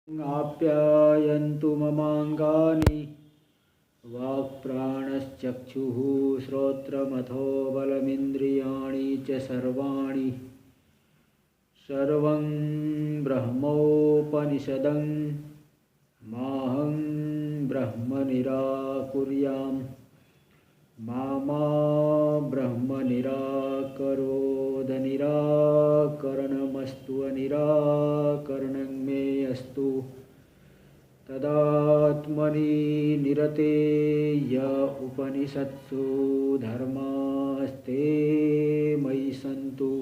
आप्यायन्तु ममाङ्गानि वाक्प्राणश्चक्षुः श्रोत्रमथो बलमिन्द्रियाणि च सर्वाणि सर्वं ब्रह्मोपनिषदं माहं ब्रह्म निराकुर्याम् मा ब्रह्म निराकरोद निराकरणमस्तु अनिराकरणं मे अस्तु तदात्मनि निरते य उपनिषत्सु धर्मास्ते मयि सन्तु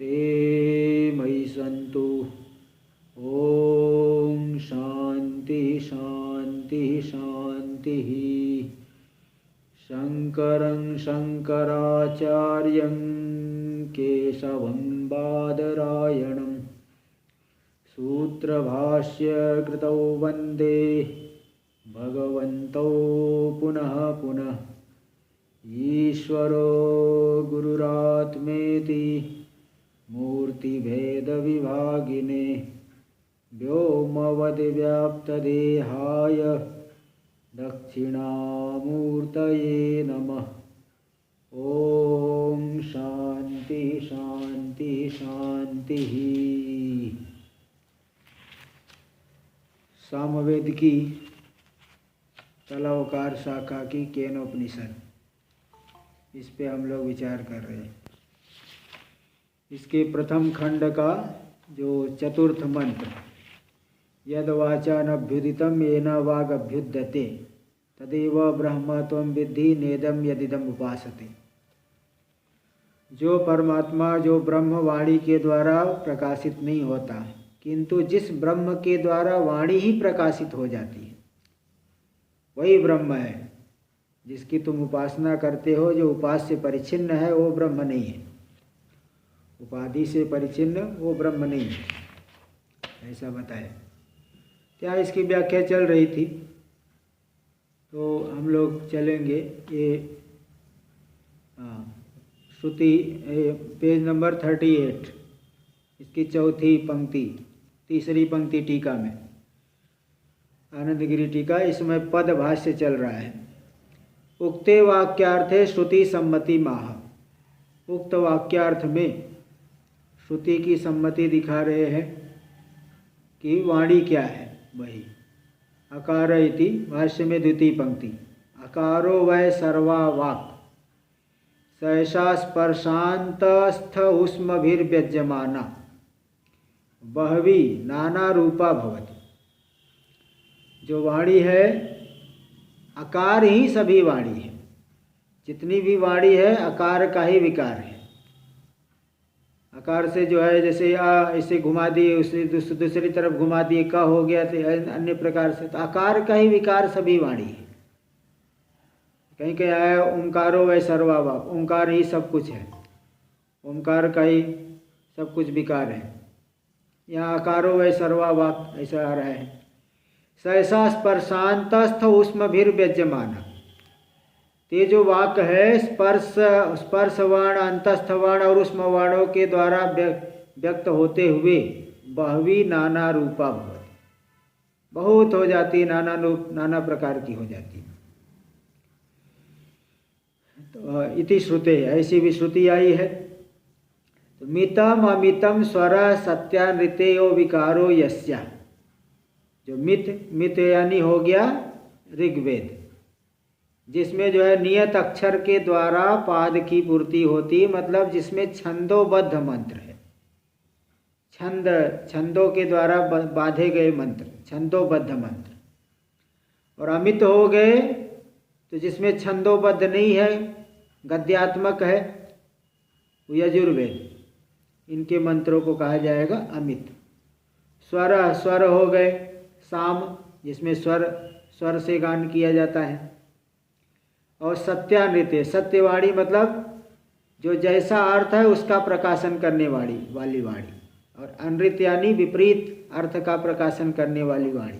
ते मयि सन्तु। ॐ शान्ति शान्ति शान्तिः। शङ्करं शङ्कराचार्यं केशवं बादरायणं सूत्रभाष्यकृतौ वन्दे भगवन्तौ पुनः पुनः। ईश्वरो गुरुरात्मेति मूर्तिभेदविभागिने व्योमवद्व्याप्तदेहाय दक्षिणामूर्तये नमः। ओम शांति शांति शांति। सामवेद की तलवकार शाखा की केनोपनिषद, इस पे हम लोग विचार कर रहे हैं। इसके प्रथम खंड का जो चतुर्थ मंत्र, यद वाचानभ्युदितं येन वागभ्युद्यते तदेव ब्रह्म त्वं विद्धि नेदम यदिदम उपासते। जो परमात्मा, जो ब्रह्म वाणी के द्वारा प्रकाशित नहीं होता, किंतु जिस ब्रह्म के द्वारा वाणी ही प्रकाशित हो जाती है, वही ब्रह्म है। जिसकी तुम उपासना करते हो, जो उपास्य परिच्छिन्न है, वो ब्रह्म नहीं है। उपाधि से परिच्छिन्न वो ब्रह्म नहीं है, ऐसा बताया। क्या इसकी व्याख्या चल रही थी, तो हम लोग चलेंगे ये श्रुति पेज नंबर 38, इसकी चौथी पंक्ति, तीसरी पंक्ति टीका में, आनंदगिरी टीका। इसमें पद भाष्य चल रहा है। उक्ते वाक्यार्थे श्रुति सम्मति माह। उक्त वाक्यार्थ में श्रुति की सम्मति दिखा रहे हैं कि वाणी क्या है। वही अकार इति भाष्य में द्वितीय पंक्ति, अकारो वै सर्वा वाक् सहसा स्पर्शांतस्थ उष्मभिर्व्यज्यमाना बहवी नाना रूपा भवति। जो वाणी है, अकार ही सभी वाणी है। जितनी भी वाणी है, अकार का ही विकार है। अकार से जो है, जैसे आ इसे घुमा दिए, उसे दूसरी तरफ घुमा दिए, क हो गया, तो अन्य प्रकार से, तो अकार का ही विकार सभी वाणी है। कहीं कहीं आया ओंकारो वै सर्वावाक, ओंकार ही सब कुछ है, ओंकार का ही सब कुछ विकार है। यहाँ अकारो वै सर्वावाक ऐसा आ रहा है। सहसा स्पर्शांतस्थ उष्मभिर्व्यज्यमाना। ते जो वाक है, स्पर्शवाण, अंतस्थवाण और उष्मवाणों के द्वारा व्यक्त होते हुए बहवी नाना रूपा भवति, बहुत हो जाती, नाना प्रकार की हो जाती। तो इति श्रुते, ऐसी भी श्रुति आई है। तो मितम अमितम स्वर सत्यानृतेयो विकारो यस्या। जो मित यानी हो गया ऋग्वेद, जिसमें जो है नियत अक्षर के द्वारा पाद की पूर्ति होती, मतलब जिसमें छंदोबद्ध मंत्र है, छंदों के द्वारा बांधे गए मंत्र, छंदोबद्ध मंत्र। और अमित हो गए तो जिसमें छंदोबद्ध नहीं है, गद्यात्मक है, यजुर्वेद, इनके मंत्रों को कहा जाएगा अमित। स्वर हो गए साम, जिसमें स्वर से गान किया जाता है। और सत्यानृत्य, सत्यवाणी मतलब जो जैसा अर्थ है उसका प्रकाशन करने वाली वाणी। और अनृत यानी विपरीत अर्थ का प्रकाशन करने वाली वाणी।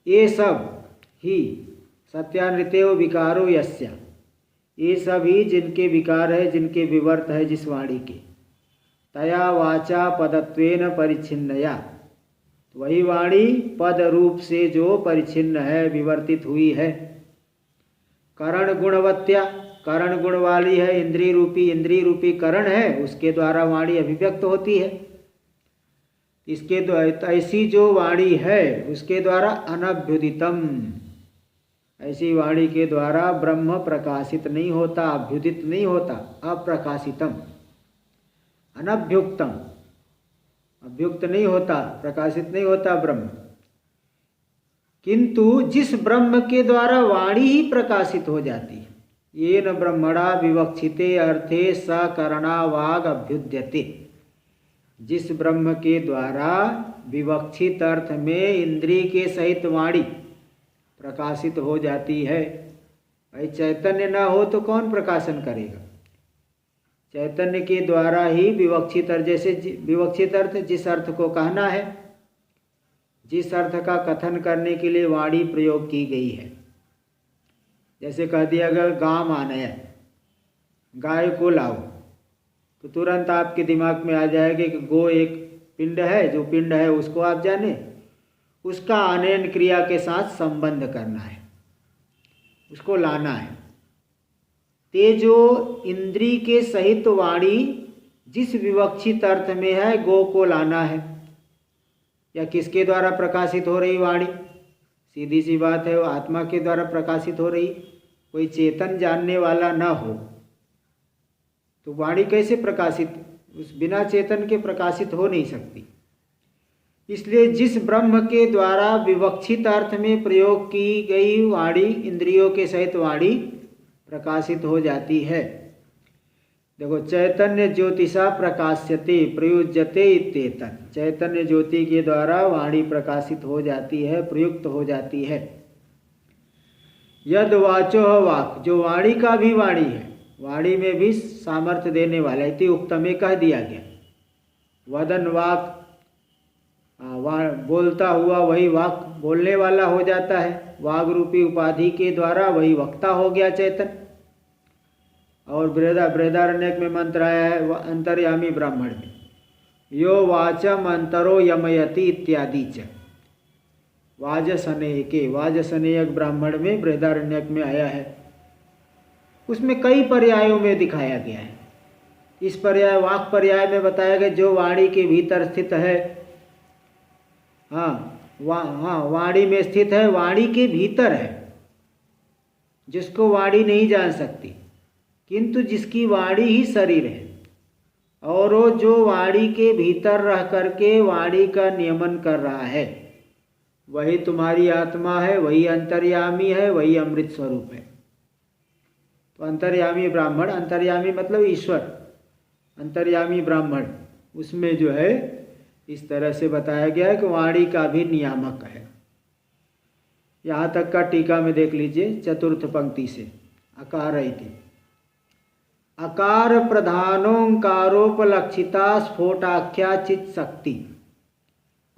ये सब ही सत्यानृत्यो विकारो यस्या, ये सभी जिनके विकार है, जिनके विवर्त है जिस वाणी के, तया वाचा पदत्वेन परिच्छिन्नया, तो वही वाणी पद रूप से जो परिच्छिन्न है, विवर्तित हुई है। करण गुणवत्या, करण गुण वाली है, इंद्रिय रूपी करण है, उसके द्वारा वाणी अभिव्यक्त होती है। इसके द्वारा ऐसी जो वाणी है उसके द्वारा अनभ्युदितम, ऐसी वाणी के द्वारा ब्रह्म प्रकाशित नहीं होता, अभ्युदित नहीं होता, अप्रकाशितम, अनभ्युक्तम, अभ्युक्त नहीं होता, प्रकाशित नहीं होता ब्रह्म। किंतु जिस ब्रह्म के द्वारा वाणी ही प्रकाशित हो जाती है, ये न ब्रह्मणा विवक्षिते अर्थे सकरणा वाग अभ्युद्यते, जिस ब्रह्म के द्वारा विवक्षित अर्थ में इंद्रिय के सहित वाणी प्रकाशित हो जाती है। भाई चैतन्य ना हो तो कौन प्रकाशन करेगा? चैतन्य के द्वारा ही विवक्षित अर्थ, जैसे विवक्षित अर्थ जिस अर्थ को कहना है, जिस अर्थ का कथन करने के लिए वाणी प्रयोग की गई है। जैसे कह दिया अगर गाम आनय, गाय को लाओ, तो तुरंत आपके दिमाग में आ जाएगा कि गो एक पिंड है, जो पिंड है उसको आप जाने, उसका आनयन क्रिया के साथ संबंध करना है, उसको लाना है। ते जो इंद्री के सहित वाणी जिस विवक्षित अर्थ में है, गो को लाना है। या किसके द्वारा प्रकाशित हो रही वाणी? सीधी सी बात है, वो आत्मा के द्वारा प्रकाशित हो रही। कोई चेतन जानने वाला ना हो तो वाणी कैसे प्रकाशित, उस बिना चेतन के प्रकाशित हो नहीं सकती। इसलिए जिस ब्रह्म के द्वारा विवक्षित अर्थ में प्रयोग की गई वाणी, इंद्रियों के सहित वाणी प्रकाशित हो जाती है। देखो, चैतन्य ज्योतिषा प्रकाश्यते प्रयुज्यते इत्येतत्, चैतन्य ज्योति के द्वारा वाणी प्रकाशित हो जाती है, प्रयुक्त हो जाती है। यद वाचो वाक, जो वाणी का भी वाणी है, वाणी में भी सामर्थ्य देने वाला, इति उक्त में कह दिया गया। वदन वाक, बोलता हुआ वही वाक बोलने वाला हो जाता है, वाग रूपी उपाधि के द्वारा वही वक्ता हो गया चैतन। और बृहदारण्यक में मंत्र आया है अंतर्यामी ब्राह्मण में, यो वाचम अंतरो यमयति इत्यादि च, वाजसनेयके, वाजसनेयक ब्राह्मण में बृहदारण्यक में आया है। उसमें कई पर्यायों में दिखाया गया है। इस पर्याय, वाक पर्याय में बताया गया जो वाणी के भीतर स्थित है, वाणी में स्थित है, वाणी के भीतर है, जिसको वाणी नहीं जान सकती, किंतु जिसकी वाणी ही शरीर है, और वो जो वाणी के भीतर रह करके वाणी का नियमन कर रहा है, वही तुम्हारी आत्मा है, वही अंतर्यामी है, वही अमृत स्वरूप है। तो अंतर्यामी ब्राह्मण, अंतर्यामी मतलब ईश्वर, अंतर्यामी ब्राह्मण, उसमें जो है इस तरह से बताया गया है कि वाणी का भी नियामक है। यहाँ तक का टीका में देख लीजिए, चतुर्थ पंक्ति से, अकार इति, अकार प्रधानोंकारोपलक्षिता स्फोटाख्या चित शक्ति,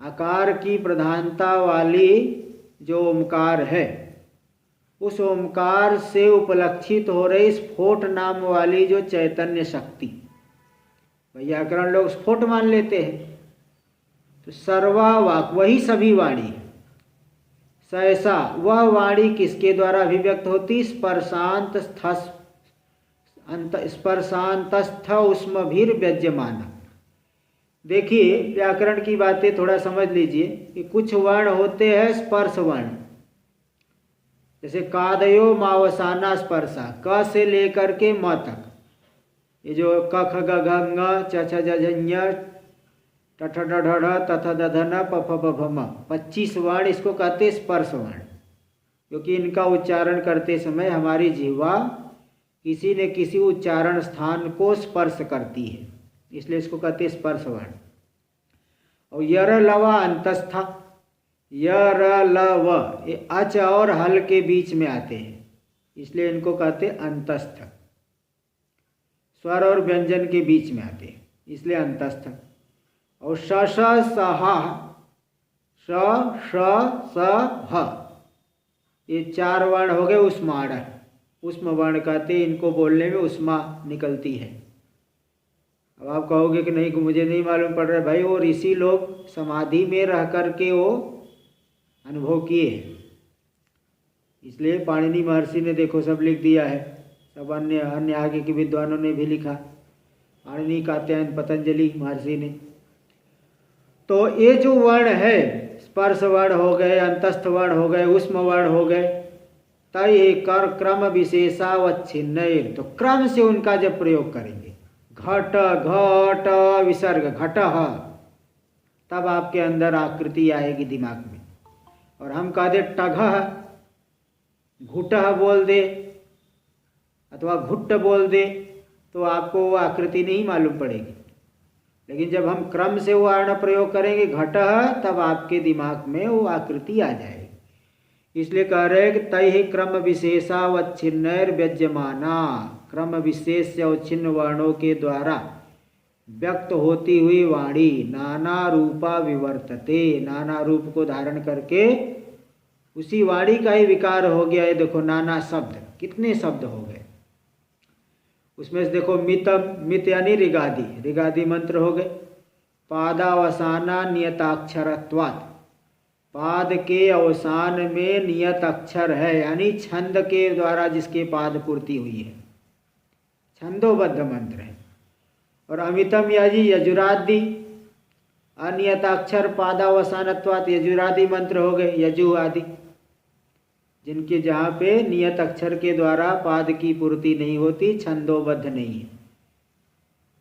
आकार की प्रधानता वाली जो ओमकार है, उस ओमकार से उपलक्षित हो रही स्फोट नाम वाली जो चैतन्य शक्ति, व्याकरण लोग स्फोट मान लेते हैं, तो सर्वा वाक वही सभी वाणी है। सहसा वह वाणी किसके द्वारा अभिव्यक्त होती? स्पर्शांतस्थ उष्मभीर व्यज्यमान। देखिए, व्याकरण की बातें थोड़ा समझ लीजिए कि कुछ वर्ण होते हैं स्पर्श वर्ण, जैसे कादयो मावसाना स्पर्शा, क से लेकर के म तक, ये जो क ख ग घ ङ च छ ज झ ञ ट ठ ड ढ ढ त थ द ध न प फ ब भ म, 25 वर्ण, इसको कहते स्पर्श वर्ण, क्योंकि इनका उच्चारण करते समय हमारी जिह्वा किसी न किसी उच्चारण स्थान को स्पर्श करती है, इसलिए इसको कहते स्पर्श वर्ण। और यर लवा अंतस्था, यर लव, ये अच और हल के बीच में आते हैं, इसलिए इनको कहते अंतस्थ, स्वर और व्यंजन के बीच में आते हैं, इसलिए अंतस्थ। और श श सहा, श श स ह, ये 4 वर्ण हो गए उष्माण, उष्म वर्ण कहते, इनको बोलने में उष्मा निकलती है। अब आप कहोगे कि नहीं मुझे नहीं मालूम पड़ रहा है, भाई वो ऋषि लोग समाधि में रह कर के वो अनुभव किए हैं, इसलिए पाणिनि महर्षि ने देखो सब लिख दिया है, सब अन्य अन्य आगे के विद्वानों ने भी लिखा, पाणिनि, कात्यायन, पतंजलि महर्षि ने। तो ये जो वर्ण है, स्पर्श वर्ण हो गए, अंतस्थ वर्ण हो गए, उष्म वर्ण हो गए, तय कर क्रम विशेषावच्छिन्न, तो क्रम से उनका जब प्रयोग करेंगे, घट घट विसर्ग घट, तब आपके अंदर आकृति आएगी दिमाग में। और हम कह दे टघ घुट बोल दे अथवा घुट्ट बोल दे तो आपको वो आकृति नहीं मालूम पड़ेगी, लेकिन जब हम क्रम से वो वर्ण प्रयोग करेंगे घट, तब आपके दिमाग में वो आकृति आ जाएगी। इसलिए कह रहे हैं कि तय क्रम विशेषावच्छिन्नैर्व्यज्यमाना, क्रम विशेष से अवच्छिन्न वर्णों के द्वारा व्यक्त होती हुई वाणी नाना रूपा विवर्तते, नाना रूप को धारण करके उसी वाणी का ही विकार हो गया है। देखो नाना शब्द, कितने शब्द हो गए उसमें से, देखो मित यानी ऋगादि, ऋगादि मंत्र हो गए। पादावसाना नियताक्षरत्वात्, पाद के अवसान में नियत अक्षर है, यानी छंद के द्वारा जिसके पाद पूर्ति हुई है, छंदोबद्ध मंत्र है। और अमितम याजी यजुरादि, अनियताक्षर पादावसानत्वात् यजुरादि मंत्र हो गए, यजु आदि, जिनके जहाँ पे नियत अक्षर के द्वारा पाद की पूर्ति नहीं होती, छंदोबद्ध नहीं है।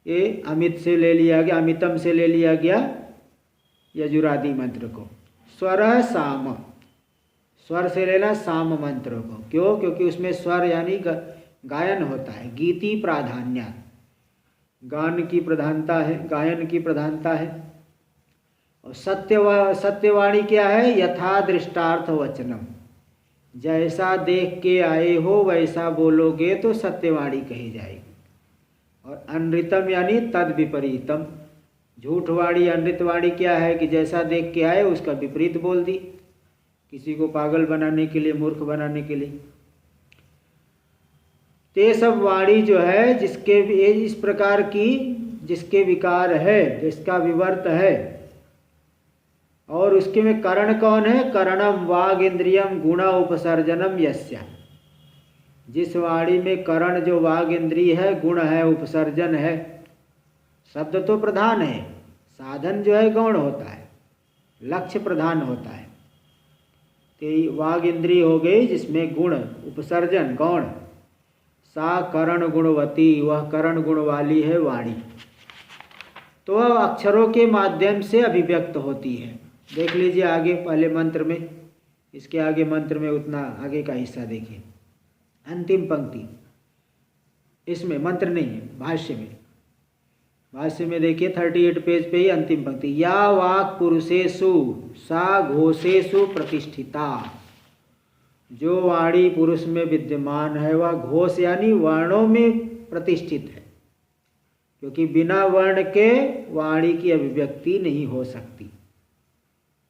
ये अमित से ले लिया गया, अमितम से ले लिया गया यजुरादि मंत्र को। स्वर साम, स्वर से लेना साम मंत्र को, क्यों? क्योंकि उसमें स्वर यानी गायन होता है, गीति प्राधान्य, गान की प्रधानता है, गायन की प्रधानता है। और सत्यवाणी क्या है? यथा दृष्टार्थ वचनम, जैसा देख के आए हो वैसा बोलोगे तो सत्यवाणी कही जाएगी। और अनृतम यानी तद विपरीतम, झूठवाणी अनृतवाणी क्या है कि जैसा देख के आए उसका विपरीत बोल दी, किसी को पागल बनाने के लिए, मूर्ख बनाने के लिए। ते सब वाणी जो है जिसके इस प्रकार की, जिसके विकार है, जिसका विवर्त है, और उसके में करण कौन है? करणम वाग इंद्रियम गुण उपसर्जनम यस्या, जिस वाणी में करण जो वाग इंद्रिय है, गुण है, उपसर्जन है, शब्द तो प्रधान है, साधन जो है गौण होता है, लक्ष्य प्रधान होता है। तो वाग इंद्रिय हो गई जिसमें गुण, उपसर्जन गौण, सा करण गुणवती, वह करण गुण वाली है वाणी। तो वह अक्षरों के माध्यम से अभिव्यक्त होती है। देख लीजिए आगे पहले मंत्र में, इसके आगे मंत्र में उतना आगे का हिस्सा देखिए, अंतिम पंक्ति, इसमें मंत्र नहीं है, भाष्य में, भाष्य में देखिए 38 पेज पे ही अंतिम पंक्ति, या वाक् पुरुषेषु सा घोषेषु प्रतिष्ठिता, जो वाणी पुरुष में विद्यमान है वह घोष यानी वर्णों में प्रतिष्ठित है, क्योंकि बिना वर्ण के वाणी की अभिव्यक्ति नहीं हो सकती,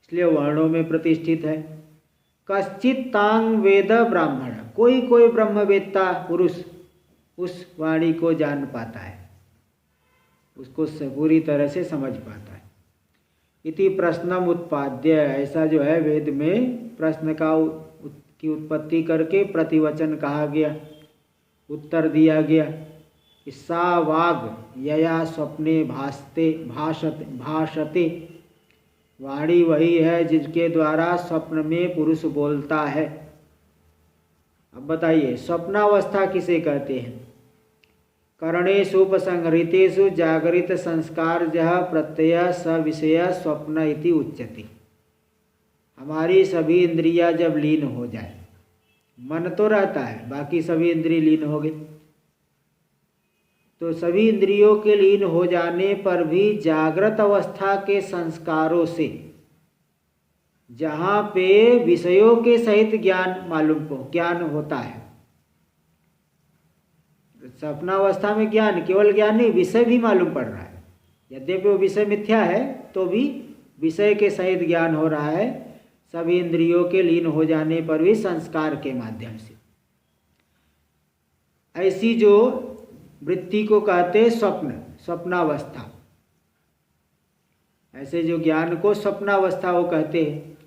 इसलिए वर्णों में प्रतिष्ठित है। कश्चित तांग वेद ब्राह्मण, कोई कोई ब्रह्मवेत्ता पुरुष उस वाणी को जान पाता है, उसको पूरी तरह से समझ पाता है। इति प्रश्नम उत्पाद्य, ऐसा जो है वेद में प्रश्न की उत्पत्ति करके प्रतिवचन कहा गया, उत्तर दिया गया। सा वाग यया स्वप्ने भाषते, वाणी वही है जिसके द्वारा स्वप्न में पुरुष बोलता है। अब बताइए स्वप्नावस्था किसे कहते हैं? करणेषु उपसंहृतेषु जागरित संस्कार जह प्रत्यय स विषय स्वप्न इति उच्यते। हमारी सभी इंद्रियां जब लीन हो जाए, मन तो रहता है, बाकी सभी इंद्रिय लीन हो गए, तो सभी इंद्रियों के लीन हो जाने पर भी जागृत अवस्था के संस्कारों से, जहाँ पे विषयों के सहित ज्ञान होता है, स्वप्नावस्था में ज्ञान, केवल ज्ञान नहीं, विषय भी मालूम पड़ रहा है, यद्यपि वो विषय मिथ्या है तो भी विषय के सहित ज्ञान हो रहा है, सभी इंद्रियों के लीन हो जाने पर भी संस्कार के माध्यम से। ऐसी जो वृत्ति को कहते स्वप्न, स्वप्नावस्था। ऐसे जो ज्ञान को स्वप्नावस्था वो कहते हैं।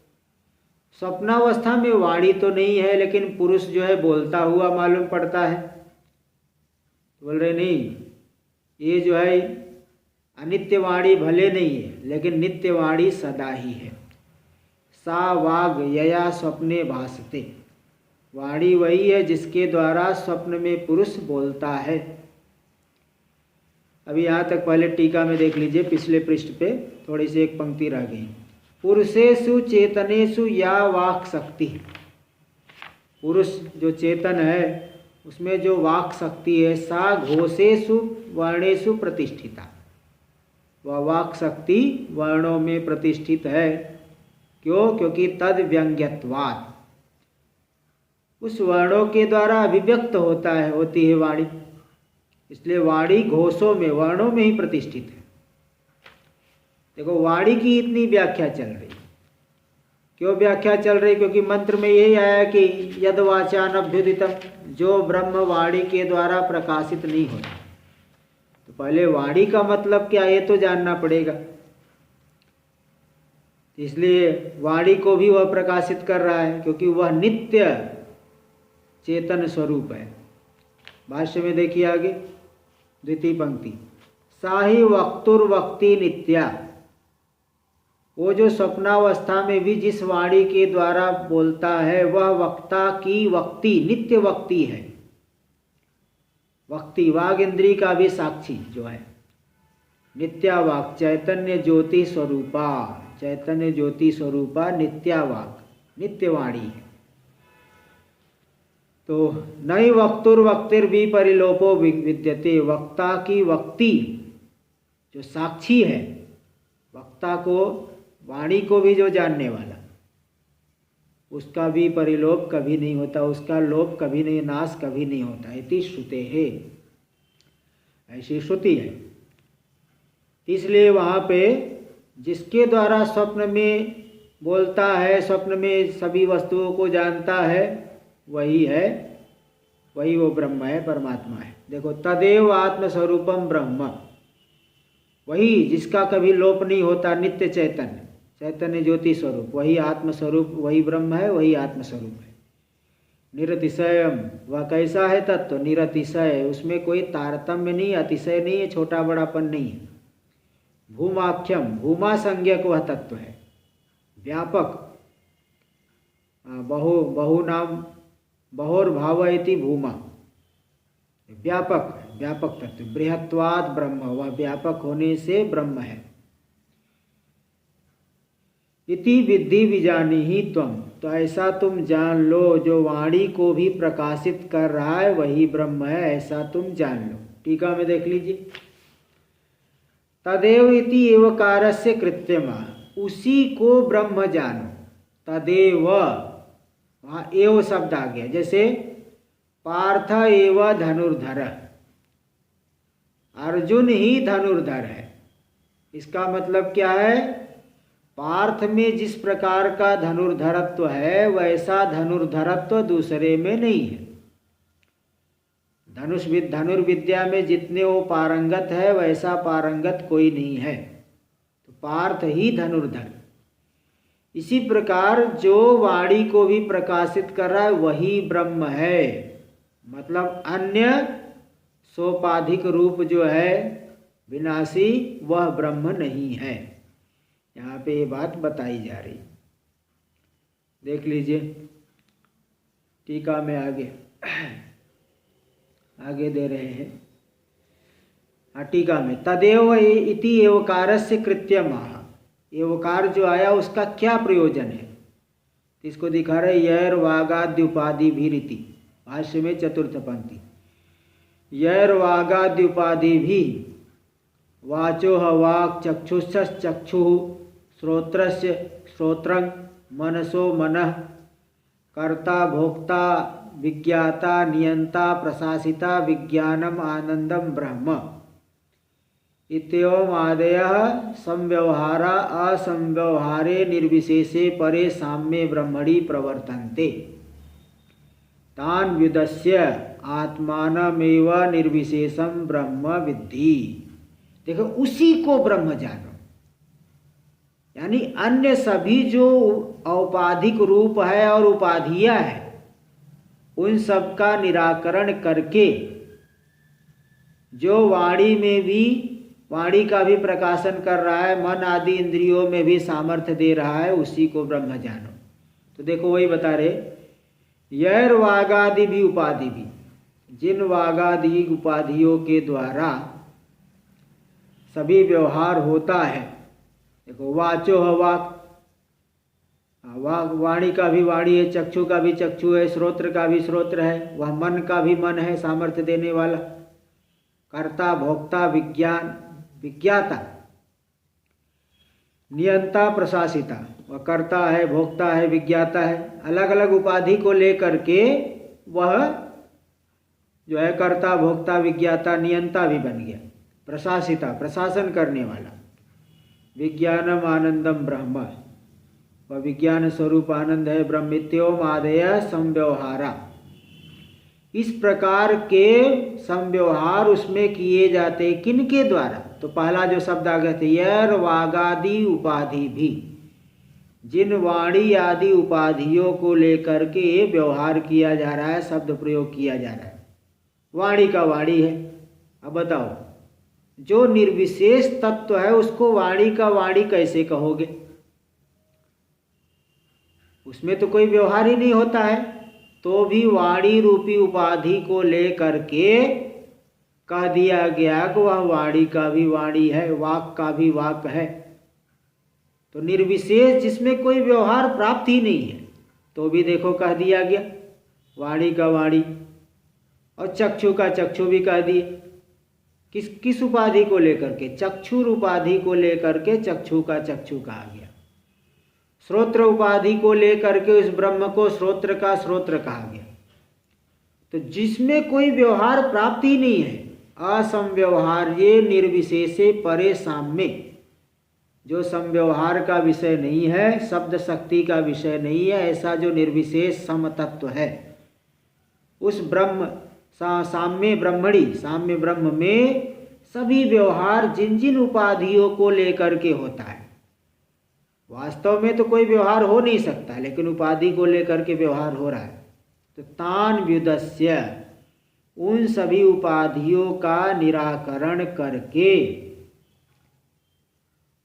स्वप्नावस्था में वाणी तो नहीं है, लेकिन पुरुष जो है बोलता हुआ मालूम पड़ता है। बोल रहे नहीं, ये जो है अनित्य वाणी भले नहीं है, लेकिन नित्य वाणी सदा ही है। सा वाग यया स्वप्ने भासते। वाणी वही है जिसके द्वारा स्वप्न में पुरुष बोलता है। अभी यहाँ तक पहले टीका में देख लीजिए, पिछले पृष्ठ पे थोड़ी सी एक पंक्ति रह गई। पुरुषेषु चेतनेषु या वाक् शक्ति। पुरुष जो चेतन है उसमें जो वाक् शक्ति है, सा घोषेषु वर्णेषु प्रतिष्ठिता। वह वाक् शक्ति वर्णों में प्रतिष्ठित है। क्यों? क्योंकि तद व्यंग्यत्वात्, उस वर्णों के द्वारा अभिव्यक्त होती है वाणी। इसलिए वाणी घोषों में, वर्णों में ही प्रतिष्ठित है। देखो वाणी की इतनी व्याख्या चल रही। क्यों व्याख्या चल रही? क्योंकि मंत्र में यही आया कि यद वाचानभ्युदितम, जो ब्रह्म वाणी के द्वारा प्रकाशित नहीं होता। तो पहले वाणी का मतलब क्या, ये तो जानना पड़ेगा। इसलिए वाणी को भी वह प्रकाशित कर रहा है, क्योंकि वह नित्य चेतन स्वरूप है। भाष्य में देखिए आगे, द्वितीय पंक्ति, साहि वक्तुर्वक्ति नित्या। वो जो स्वप्नावस्था में भी जिस वाणी के द्वारा बोलता है, वह वक्ता की वक्ति, नित्य वक्ति है। वक्ति वाग इंद्री का भी साक्षी जो है। नित्या वाक चैतन्य ज्योति स्वरूपा, चैतन्य ज्योति स्वरूपा नित्या वाक, नित्य वाणी है। तो नई वक्तुर्वक्तिर भी परिलोपो विद्यते। वक्ता की वक्ति जो साक्षी है, वक्ता को, वाणी को भी जो जानने वाला, उसका भी परिलोप कभी नहीं होता, उसका लोप कभी नहीं, नाश कभी नहीं होता। इति श्रुते है, ऐसी श्रुति है। इसलिए वहाँ पे जिसके द्वारा स्वप्न में बोलता है, स्वप्न में सभी वस्तुओं को जानता है, वही है, वही वो ब्रह्म है, परमात्मा है। देखो तदेव आत्मस्वरूपम ब्रह्म, वही जिसका कभी लोप नहीं होता, नित्य चैतन्य, चैतन्य ज्योति स्वरूप, वही आत्मस्वरूप, वही ब्रह्म है, वही आत्मस्वरूप है। निरतिशयम, वह कैसा है तत्व? निरतिशय, उसमें कोई तारतम्य नहीं, अतिशय नहीं है, छोटा बड़ापन नहीं है। भूमाख्यम, भूमा संज्ञक वह तत्व है। व्यापक, बहु नाम बहोर्भाव इति भूमा, व्यापक, व्यापक तत्व। बृहत्वाद ब्रह्म, वह व्यापक होने से ब्रह्म है। इति विद्धि विजानी ही त्वम, तो ऐसा तुम जान लो, जो वाणी को भी प्रकाशित कर रहा है वही ब्रह्म है, ऐसा तुम जान लो। टीका में देख लीजिए, तदेव इति एवकारस्य कृत्यमा, उसी को ब्रह्म जानो। तदेव, वहाँ एव शब्द आ गया। जैसे पार्थ एव धनुर्धर, अर्जुन ही धनुर्धर है। इसका मतलब क्या है? पार्थ में जिस प्रकार का धनुर्धरत्व है, वैसा धनुर्धरत्व दूसरे में नहीं है। धनुर्विद्या में जितने वो पारंगत है, वैसा पारंगत कोई नहीं है। तो पार्थ ही धनुर्धर। इसी प्रकार जो वाणी को भी प्रकाशित कर रहा है वही ब्रह्म है। मतलब अन्य सोपाधिक रूप जो है विनाशी, वह ब्रह्म नहीं है। यहाँ पे ये बात बताई जा रही, देख लीजिए टीका में आगे दे रहे हैं। टीका में तदेव इति एवकारस्य कृत्यमः, एवकार जो आया उसका क्या प्रयोजन है, इसको दिखा रहे यैर वागाद्युपाधि भी रीति। भाष्य में चतुर्थ पंक्ति, यैर वागाद्युपाधि भी, वाचो वाक्, चक्षुष चक्षु, श्रोत्रस्य श्रोत्रं, मनसो मनः, कर्ता भोक्ता विज्ञाता नियंता प्रशासिता विज्ञानम आनंदम ब्रह्म इत्येवम् आदयः संव्यवहारा असंव्यवहारे निर्विशेषे परे साम्ये ब्रह्मणि प्रवर्तन्ते। तान् व्युदस्य आत्मानमेव निर्विशेषं ब्रह्म विद्धि। देखो उसी को ब्रह्म जानो, यानी अन्य सभी जो औपाधिक रूप है और उपाधियां है उन सब का निराकरण करके जो वाणी में भी, वाणी का भी प्रकाशन कर रहा है, मन आदि इंद्रियों में भी सामर्थ्य दे रहा है, उसी को ब्रह्म जानो। तो देखो वही बता रहे, यैर वागादि भी उपाधि भी, जिन वागादि उपाधियों के द्वारा सभी व्यवहार होता है। देखो वाचो है वाक, वाणी का भी वाणी है, चक्षु का भी चक्षु है, श्रोत्र का भी श्रोत्र है, वह मन का भी मन है सामर्थ्य देने वाला, कर्ता भोक्ता विज्ञान विज्ञाता, नियंता प्रशासिता, वह कर्ता है भोक्ता है विज्ञाता है। अलग अलग उपाधि को लेकर के वह जो है कर्ता भोक्ता विज्ञाता नियंता भी बन गया, प्रशासिता प्रशासन करने वाला। विज्ञानम आनंदम ब्रह्म, वह विज्ञान स्वरूप आनंद है। ब्रह्मित्योम आदय संव्यवहारा, इस प्रकार के संव्यवहार उसमें किए जाते किन के द्वारा? तो पहला जो शब्द आ गया था यर वागादि उपाधि भी, जिन वाणी आदि उपाधियों को लेकर के व्यवहार किया जा रहा है, शब्द प्रयोग किया जा रहा है। वाणी का वाणी है। अब बताओ, जो निर्विशेष तत्व है उसको वाणी का वाणी कैसे कहोगे? उसमें तो कोई व्यवहार ही नहीं होता है, तो भी वाणी रूपी उपाधि को लेकर के कह दिया गया कि वह वाणी का भी वाणी है, वाक का भी वाक है। तो निर्विशेष जिसमें कोई व्यवहार प्राप्त ही नहीं है, तो भी देखो कह दिया गया वाणी का वाणी। और चक्षु का चक्षु भी कह दिए, किस उपाधि को लेकर के? चक्षुर उपाधि को लेकर के चक्षु का चक्षु कहा गया। श्रोत्र उपाधि को लेकर के उस ब्रह्म को श्रोत्र का श्रोत्र कहा गया। तो जिसमें कोई व्यवहार प्राप्त ही नहीं है, असंव्यवहार्य निर्विशेषे परे साम्य, जो संव्यवहार का विषय नहीं है, शब्द शक्ति का विषय नहीं है, ऐसा जो निर्विशेष समतत्व है, उस ब्रह्म साम्य ब्रह्मणी, साम्य ब्रह्म में सभी व्यवहार जिन जिन उपाधियों को लेकर के होता है, वास्तव में तो कोई व्यवहार हो नहीं सकता, लेकिन उपाधि को लेकर के व्यवहार हो रहा है। तो तान व्युदस्य, उन सभी उपाधियों का निराकरण करके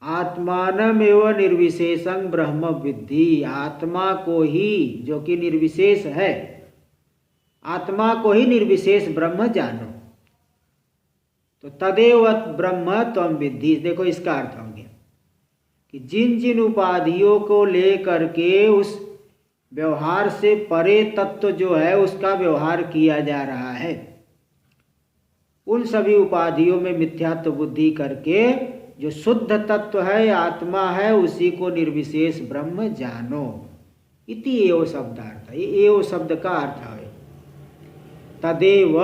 आत्मानमेव निर्विशेषं ब्रह्म विद्धि, आत्मा को ही, जो कि निर्विशेष है, आत्मा को ही निर्विशेष ब्रह्म जानो। तो तदेव ब्रह्म त्वं विद्धि। देखो इसका अर्थ हो गया कि जिन जिन उपाधियों को लेकर के उस व्यवहार से परे तत्व जो है उसका व्यवहार किया जा रहा है, उन सभी उपाधियों में मिथ्यात्व बुद्धि करके जो शुद्ध तत्व है, आत्मा है, उसी को निर्विशेष ब्रह्म जानो। इति एव शब्दार्थ, ये एव शब्द का अर्थ है। तदेव,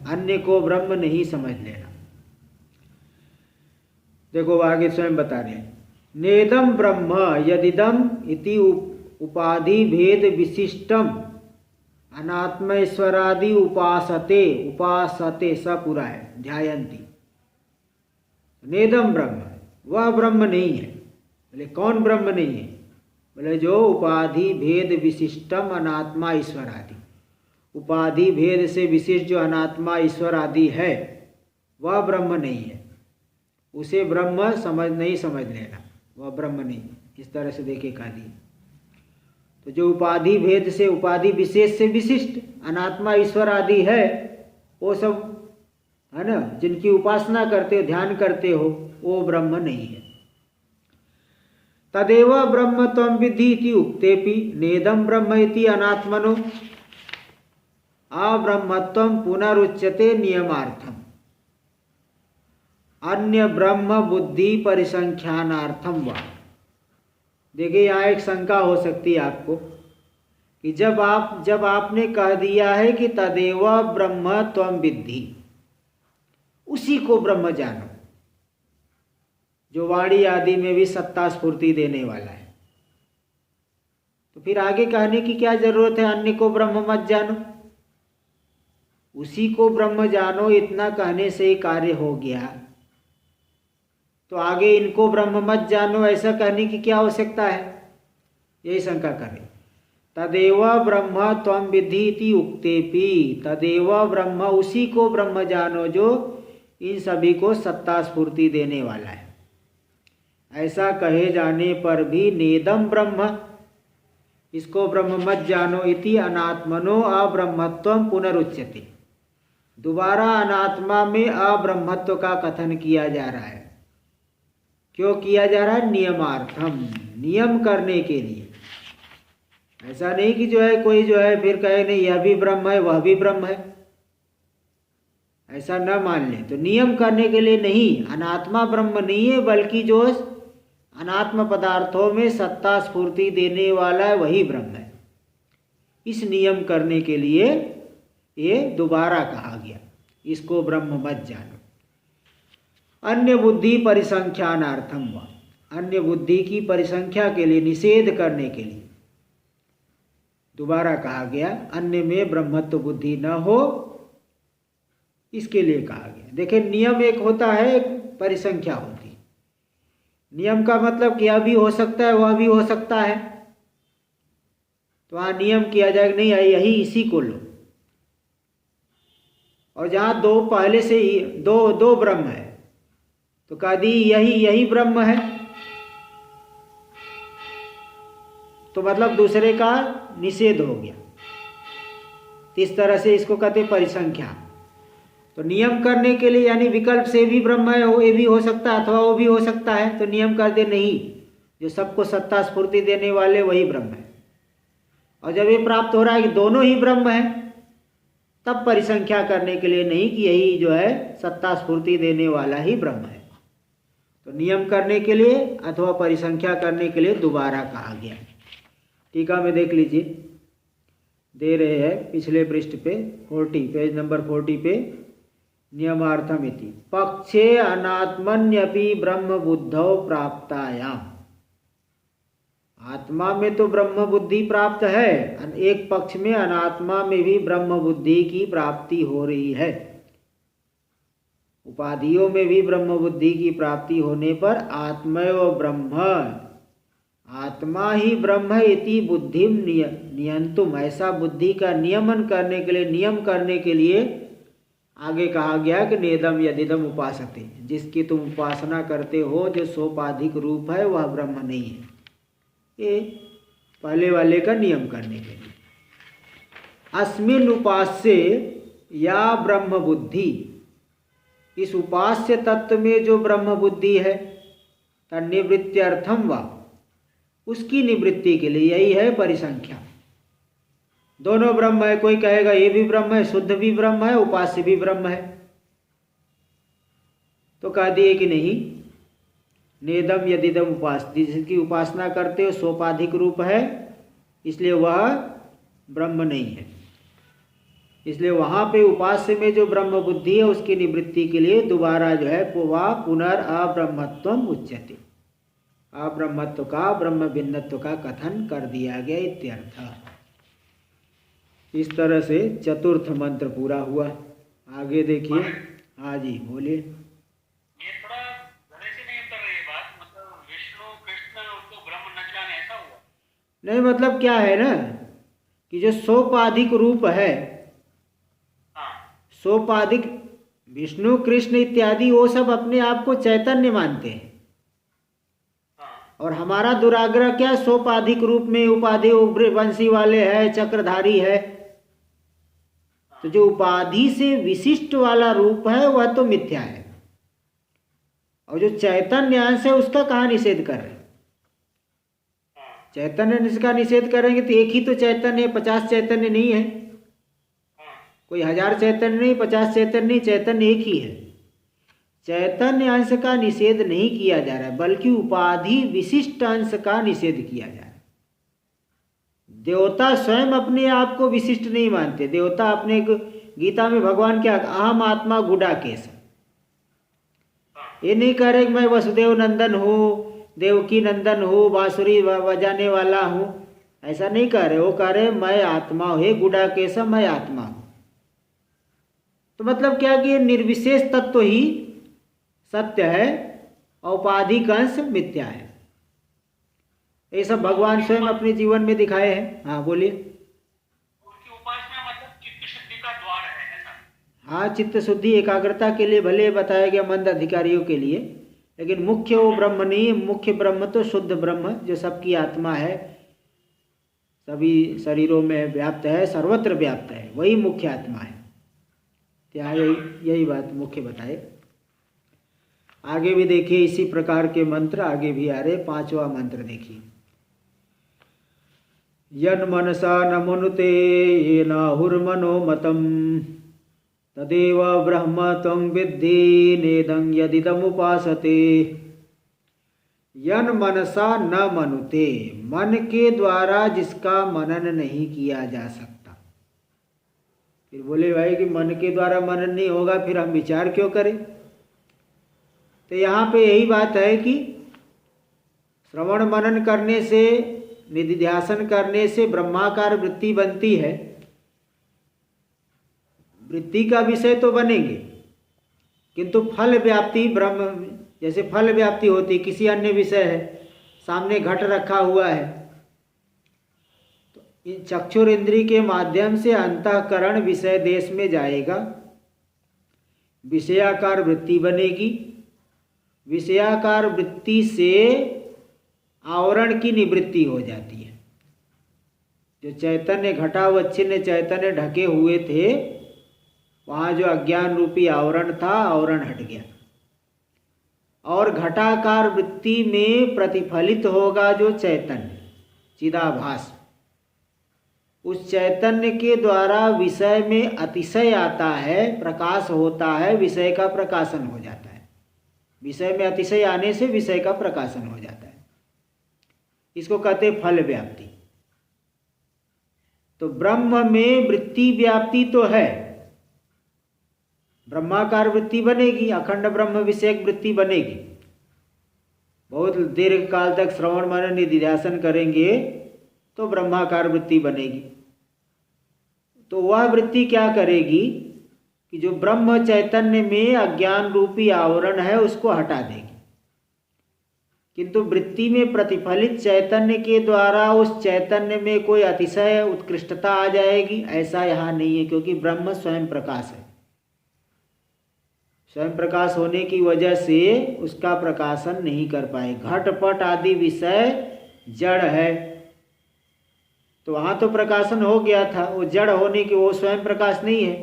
अन्य को ब्रह्म नहीं समझ लेना। देखो आगे स्वयं बता रहे हैं, नेदम ब्रह्म यदिदम इति उपाधि भेद विशिष्टम अनात्मैश्वरादि उपासते, उपासते स पूरा है, ध्यायन्ति। नेदम ब्रह्म, वह ब्रह्म नहीं है। बोले कौन ब्रह्म नहीं है? बोले जो उपाधि भेद विशिष्टम अनात्मा ईश्वर आदि, उपाधि भेद से विशिष्ट जो अनात्मा ईश्वर आदि है, वह ब्रह्म नहीं है। उसे ब्रह्म नहीं समझ लेना, वह ब्रह्म नहीं। इस तरह से देखे कहा दिए। तो जो उपाधि भेद से, उपाधि विशेष से विशिष्ट अनात्मा ईश्वर आदि है, वो सब है ना, जिनकी उपासना करते हो, ध्यान करते हो, वो ब्रह्म नहीं है। तदेव ब्रह्म त्वं विद्धि इति उक्तेपि नेदम ब्रह्म इति अनात्मनो अब्रह्मत्वं पुनरुच्यते नियमार्थम अन्य ब्रह्म बुद्धि परिसंख्यानार्थम वा। देखिए यहाँ एक शंका हो सकती है आपको कि जब आपने कह दिया है कि तदेव ब्रह्म त्वं विद्धि, उसी को ब्रह्म जानो, जो वाणी आदि में भी सत्ता स्फूर्ति देने वाला है, तो फिर आगे कहने की क्या जरूरत है अन्य को ब्रह्म मत जानो? उसी को ब्रह्म जानो, इतना कहने से ही कार्य हो गया। तो आगे इनको ब्रह्म मत जानो ऐसा कहने की क्या आवश्यकता है, यही शंका करें। तदेव ब्रह्म त्वं विद्धि इति उक्तेपि, तदेव ब्रह्म, उसी को ब्रह्म जानो जो इन सभी को सत्ता स्फूर्ति देने वाला है। ऐसा कहे जाने पर भी नेदम ब्रह्म, इसको ब्रह्म मत जानो, इति अनात्मनो अब्रह्मत्वं पुनरुच्यते, दोबारा अनात्मा में अब्रह्मत्व का कथन किया जा रहा है। क्यों किया जा रहा है? नियमार्थम, नियम करने के लिए। ऐसा नहीं कि जो है कोई जो है फिर कहे नहीं यह भी ब्रह्म है वह भी ब्रह्म है, ऐसा न मान ले। तो नियम करने के लिए नहीं, अनात्मा ब्रह्म नहीं है, बल्कि जो अनात्म पदार्थों में सत्ता स्फूर्ति देने वाला है वही ब्रह्म है। इस नियम करने के लिए ये दोबारा कहा गया, इसको ब्रह्म मत जानो। अन्य बुद्धि परिसंख्यानार्थम व, अन्य बुद्धि की परिसंख्या के लिए, निषेध करने के लिए दोबारा कहा गया। अन्य में ब्रह्मत्व बुद्धि न हो, इसके लिए कहा गया। देखिए, नियम एक होता है, एक परिसंख्या होती है। नियम का मतलब कि यह भी हो सकता है वह भी हो सकता है, तो वहाँ नियम किया जाएगा नहीं यही इसी को लो। और जहाँ दो पहले से ही दो ब्रह्म है तो कह दी यही ब्रह्म है, तो मतलब दूसरे का निषेध हो गया। इस तरह से इसको कहते परिसंख्या। तो नियम करने के लिए यानी विकल्प से भी ब्रह्म है, वो ये भी हो सकता है अथवा वो भी हो सकता है, तो नियम कर दे नहीं, जो सबको सत्ता स्फूर्ति देने वाले वही ब्रह्म है। और जब ये प्राप्त हो रहा है कि दोनों ही ब्रह्म है, तब परिसंख्या करने के लिए नहीं कि यही जो है सत्ता स्फूर्ति देने वाला ही ब्रह्म है। तो नियम करने के लिए अथवा परिसंख्या करने के लिए दोबारा कहा गया। टीका में देख लीजिए, दे रहे हैं पिछले पृष्ठ पे 40, पेज नंबर 40 पे, नियमार्थम इति पक्षे अनात्मन्यपि ब्रह्म बुद्धौ प्राप्तायाम। आत्मा में तो ब्रह्म बुद्धि प्राप्त है, एक पक्ष में अनात्मा में भी ब्रह्म बुद्धि की प्राप्ति हो रही है। उपाधियों में भी ब्रह्म बुद्धि की प्राप्ति होने पर आत्मैव ब्रह्म, आत्मा ही ब्रह्म इति बुद्धिम नियंतुम, ऐसा बुद्धि का नियमन करने के लिए, नियम करने के लिए आगे कहा गया कि नेदम यदिदम उपासते, जिसकी तुम उपासना करते हो जो सोपाधिक रूप है वह ब्रह्म नहीं है। ये पहले वाले का नियम करने के लिए। अस्मिन् उपास्य या ब्रह्म बुद्धि, इस उपास्य तत्व में जो ब्रह्म बुद्धि है, तन्निवृत्त्यर्थम वा, उसकी निवृत्ति के लिए यही है परिसंख्या। दोनों ब्रह्म है, कोई कहेगा ये भी ब्रह्म है, शुद्ध भी ब्रह्म है, उपास्य भी ब्रह्म है, तो कह दिए कि नहीं, नेदम यदिदम उपास, जिसकी उपासना करते हो सोपाधिक रूप है, इसलिए वह ब्रह्म नहीं है। इसलिए वहाँ पे उपास्य में जो ब्रह्म बुद्धि है उसकी निवृत्ति के लिए दोबारा जो है वह पुनर् अब्रह्मत्वम उच्यते, अब्रह्मत्व का, ब्रह्म भिन्नत्व का कथन कर दिया गया इत्यर्थ। इस तरह से चतुर्थ मंत्र पूरा हुआ। आगे देखिए। हाँ जी बोलिए। ये थोड़ा गले से नहीं उतर रही बात, मतलब विष्णु कृष्ण उनको ब्रह्म न जाने, ऐसा हुआ? नहीं, मतलब क्या है ना कि जो सोपाधिक रूप है, सोपाधिक विष्णु कृष्ण इत्यादि वो सब अपने आप को चैतन्य मानते हैं। और हमारा दुराग्रह क्या, सोपाधिक रूप में उपाधि वंशी वाले है, चक्रधारी है, तो जो उपाधि से विशिष्ट वाला रूप है वह तो मिथ्या है। और जो चैतन्य अंश है उसका कहाँ निषेध कर रहे हैं? चैतन्य का निषेध करेंगे तो एक ही तो चैतन्य है, 50 चैतन्य नहीं है, कोई 1000 चैतन्य नहीं, 50 चैतन्य नहीं, चैतन्य एक ही है। चैतन्य अंश का निषेध नहीं किया जा रहा है, बल्कि उपाधि विशिष्ट अंश का निषेध किया जा रहा है। देवता स्वयं अपने आप को विशिष्ट नहीं मानते। देवता अपने गीता में भगवान क्या, अहम आत्मा गुडाकेश, ये नहीं कह रहे कि मैं वसुदेव नंदन हूँ, देवकी नंदन हूँ, बांसुरी बजाने वाला हूँ, ऐसा नहीं कह रहे। वो कह रहे मैं आत्मा हूँ, हे गुडाकेश मैं आत्मा हूँ। तो मतलब क्या कि ये निर्विशेष तत्व ही सत्य है औपाधिक अंश मिथ्या है। ये सब भगवान स्वयं अपने जीवन में दिखाए हैं। हाँ बोलिए। उनकी उपासना मतलब चित्त शुद्धि का द्वार है ऐसा। हाँ, चित्त शुद्धि एकाग्रता के लिए भले बताया गया मंद अधिकारियों के लिए, लेकिन मुख्य वो ब्रह्म नहीं। मुख्य ब्रह्म तो शुद्ध ब्रह्म जो सबकी आत्मा है, सभी शरीरों में व्याप्त है, सर्वत्र व्याप्त है, वही मुख्य आत्मा है। क्या यही बात मुख्य बताए। आगे भी देखिए इसी प्रकार के मंत्र आगे भी आ रहे। 5वां मंत्र देखिए। यन मनसा न मनुते येन हुर्मनोमतं तदेव ब्रह्म त्वं विद्धि नेदं यदिदमुपासते। यन मनसा न मनुते, मन के द्वारा जिसका मनन नहीं किया जा सकता। फिर बोले भाई कि मन के द्वारा मनन नहीं होगा, फिर हम विचार क्यों करें? तो यहाँ पे यही बात है कि श्रवण मनन करने से, निधिध्यासन करने से ब्रह्माकार वृत्ति बनती है। वृत्ति का विषय तो बनेंगे, किंतु फल व्याप्ति ब्रह्म, जैसे फल व्याप्ति होती किसी अन्य विषय है, सामने घट रखा हुआ है, तो इन चक्षुर इंद्री के माध्यम से अंतःकरण विषय देश में जाएगा, विषयाकार वृत्ति बनेगी। विषयाकार वृत्ति से आवरण की निवृत्ति हो जाती है। जो चैतन्य घटावच्छिन्न चैतन्य ढके हुए थे, वहाँ जो अज्ञान रूपी आवरण था, आवरण हट गया और घटाकार वृत्ति में प्रतिफलित होगा जो चैतन्य चिदाभास। उस चैतन्य के द्वारा विषय में अतिशय आता है, प्रकाश होता है, विषय का प्रकाशन हो जाता है। विषय में अतिशय आने से विषय का प्रकाशन हो जाता है। इसको कहते फल व्याप्ति। तो ब्रह्म में वृत्ति व्याप्ति तो है, ब्रह्माकार वृत्ति बनेगी, अखंड ब्रह्म विषयक वृत्ति बनेगी। बहुत दीर्घ काल तक श्रवण मनन निधिध्यासन करेंगे तो ब्रह्माकार वृत्ति बनेगी। तो वह वृत्ति क्या करेगी कि जो ब्रह्म चैतन्य में अज्ञान रूपी आवरण है उसको हटा देगी। किंतु वृत्ति में प्रतिफलित चैतन्य के द्वारा उस चैतन्य में कोई अतिशय उत्कृष्टता आ जाएगी, ऐसा यहाँ नहीं है, क्योंकि ब्रह्म स्वयं प्रकाश है। स्वयं प्रकाश होने की वजह से उसका प्रकाशन नहीं कर पाए। घटपट आदि विषय जड़ है, तो वहाँ तो प्रकाशन हो गया था, वो जड़ होने की, वो स्वयं प्रकाश नहीं है,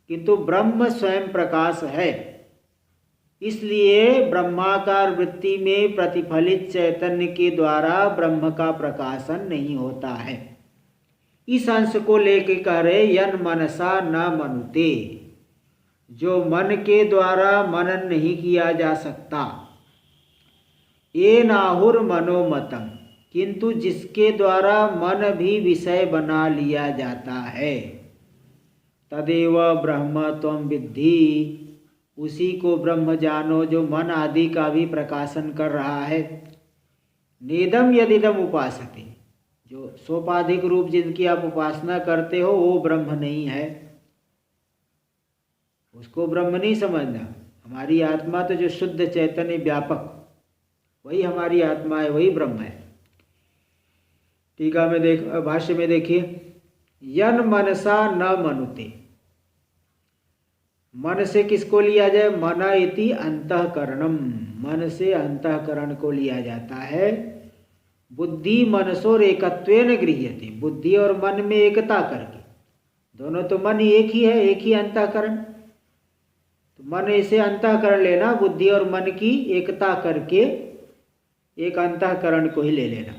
किंतु ब्रह्म स्वयं प्रकाश है। इसलिए ब्रह्माकार वृत्ति में प्रतिफलित चैतन्य के द्वारा ब्रह्म का प्रकाशन नहीं होता है। इस अंश को लेके कह रहे यन मनसा न मनुते, जो मन के द्वारा मनन नहीं किया जा सकता। ये नाहुर मनोमतम, किंतु जिसके द्वारा मन भी विषय बना लिया जाता है, तदेव ब्रह्म त्वं विद्धि, उसी को ब्रह्म जानो जो मन आदि का भी प्रकाशन कर रहा है। नेदम यदिदम उपासते, जो सोपाधिक रूप जिनकी आप उपासना करते हो वो ब्रह्म नहीं है, उसको ब्रह्म नहीं समझना। हमारी आत्मा तो जो शुद्ध चैतन्य व्यापक, वही हमारी आत्मा है, वही ब्रह्म है। टीका में भाष्य में देखिए, यन मनसा न मनुते, मन से किसको लिया जाए? मन इति अंतःकरणम, मन से अंतःकरण को लिया जाता है। बुद्धि मनसोर एकत्वेन गृह्यते, बुद्धि और मन में एकता करके, दोनों तो मन एक ही है, एक ही अंतःकरण। तो मन ऐसे अंतःकरण लेना, बुद्धि और मन की एकता करके एक अंतःकरण को ही ले लेना।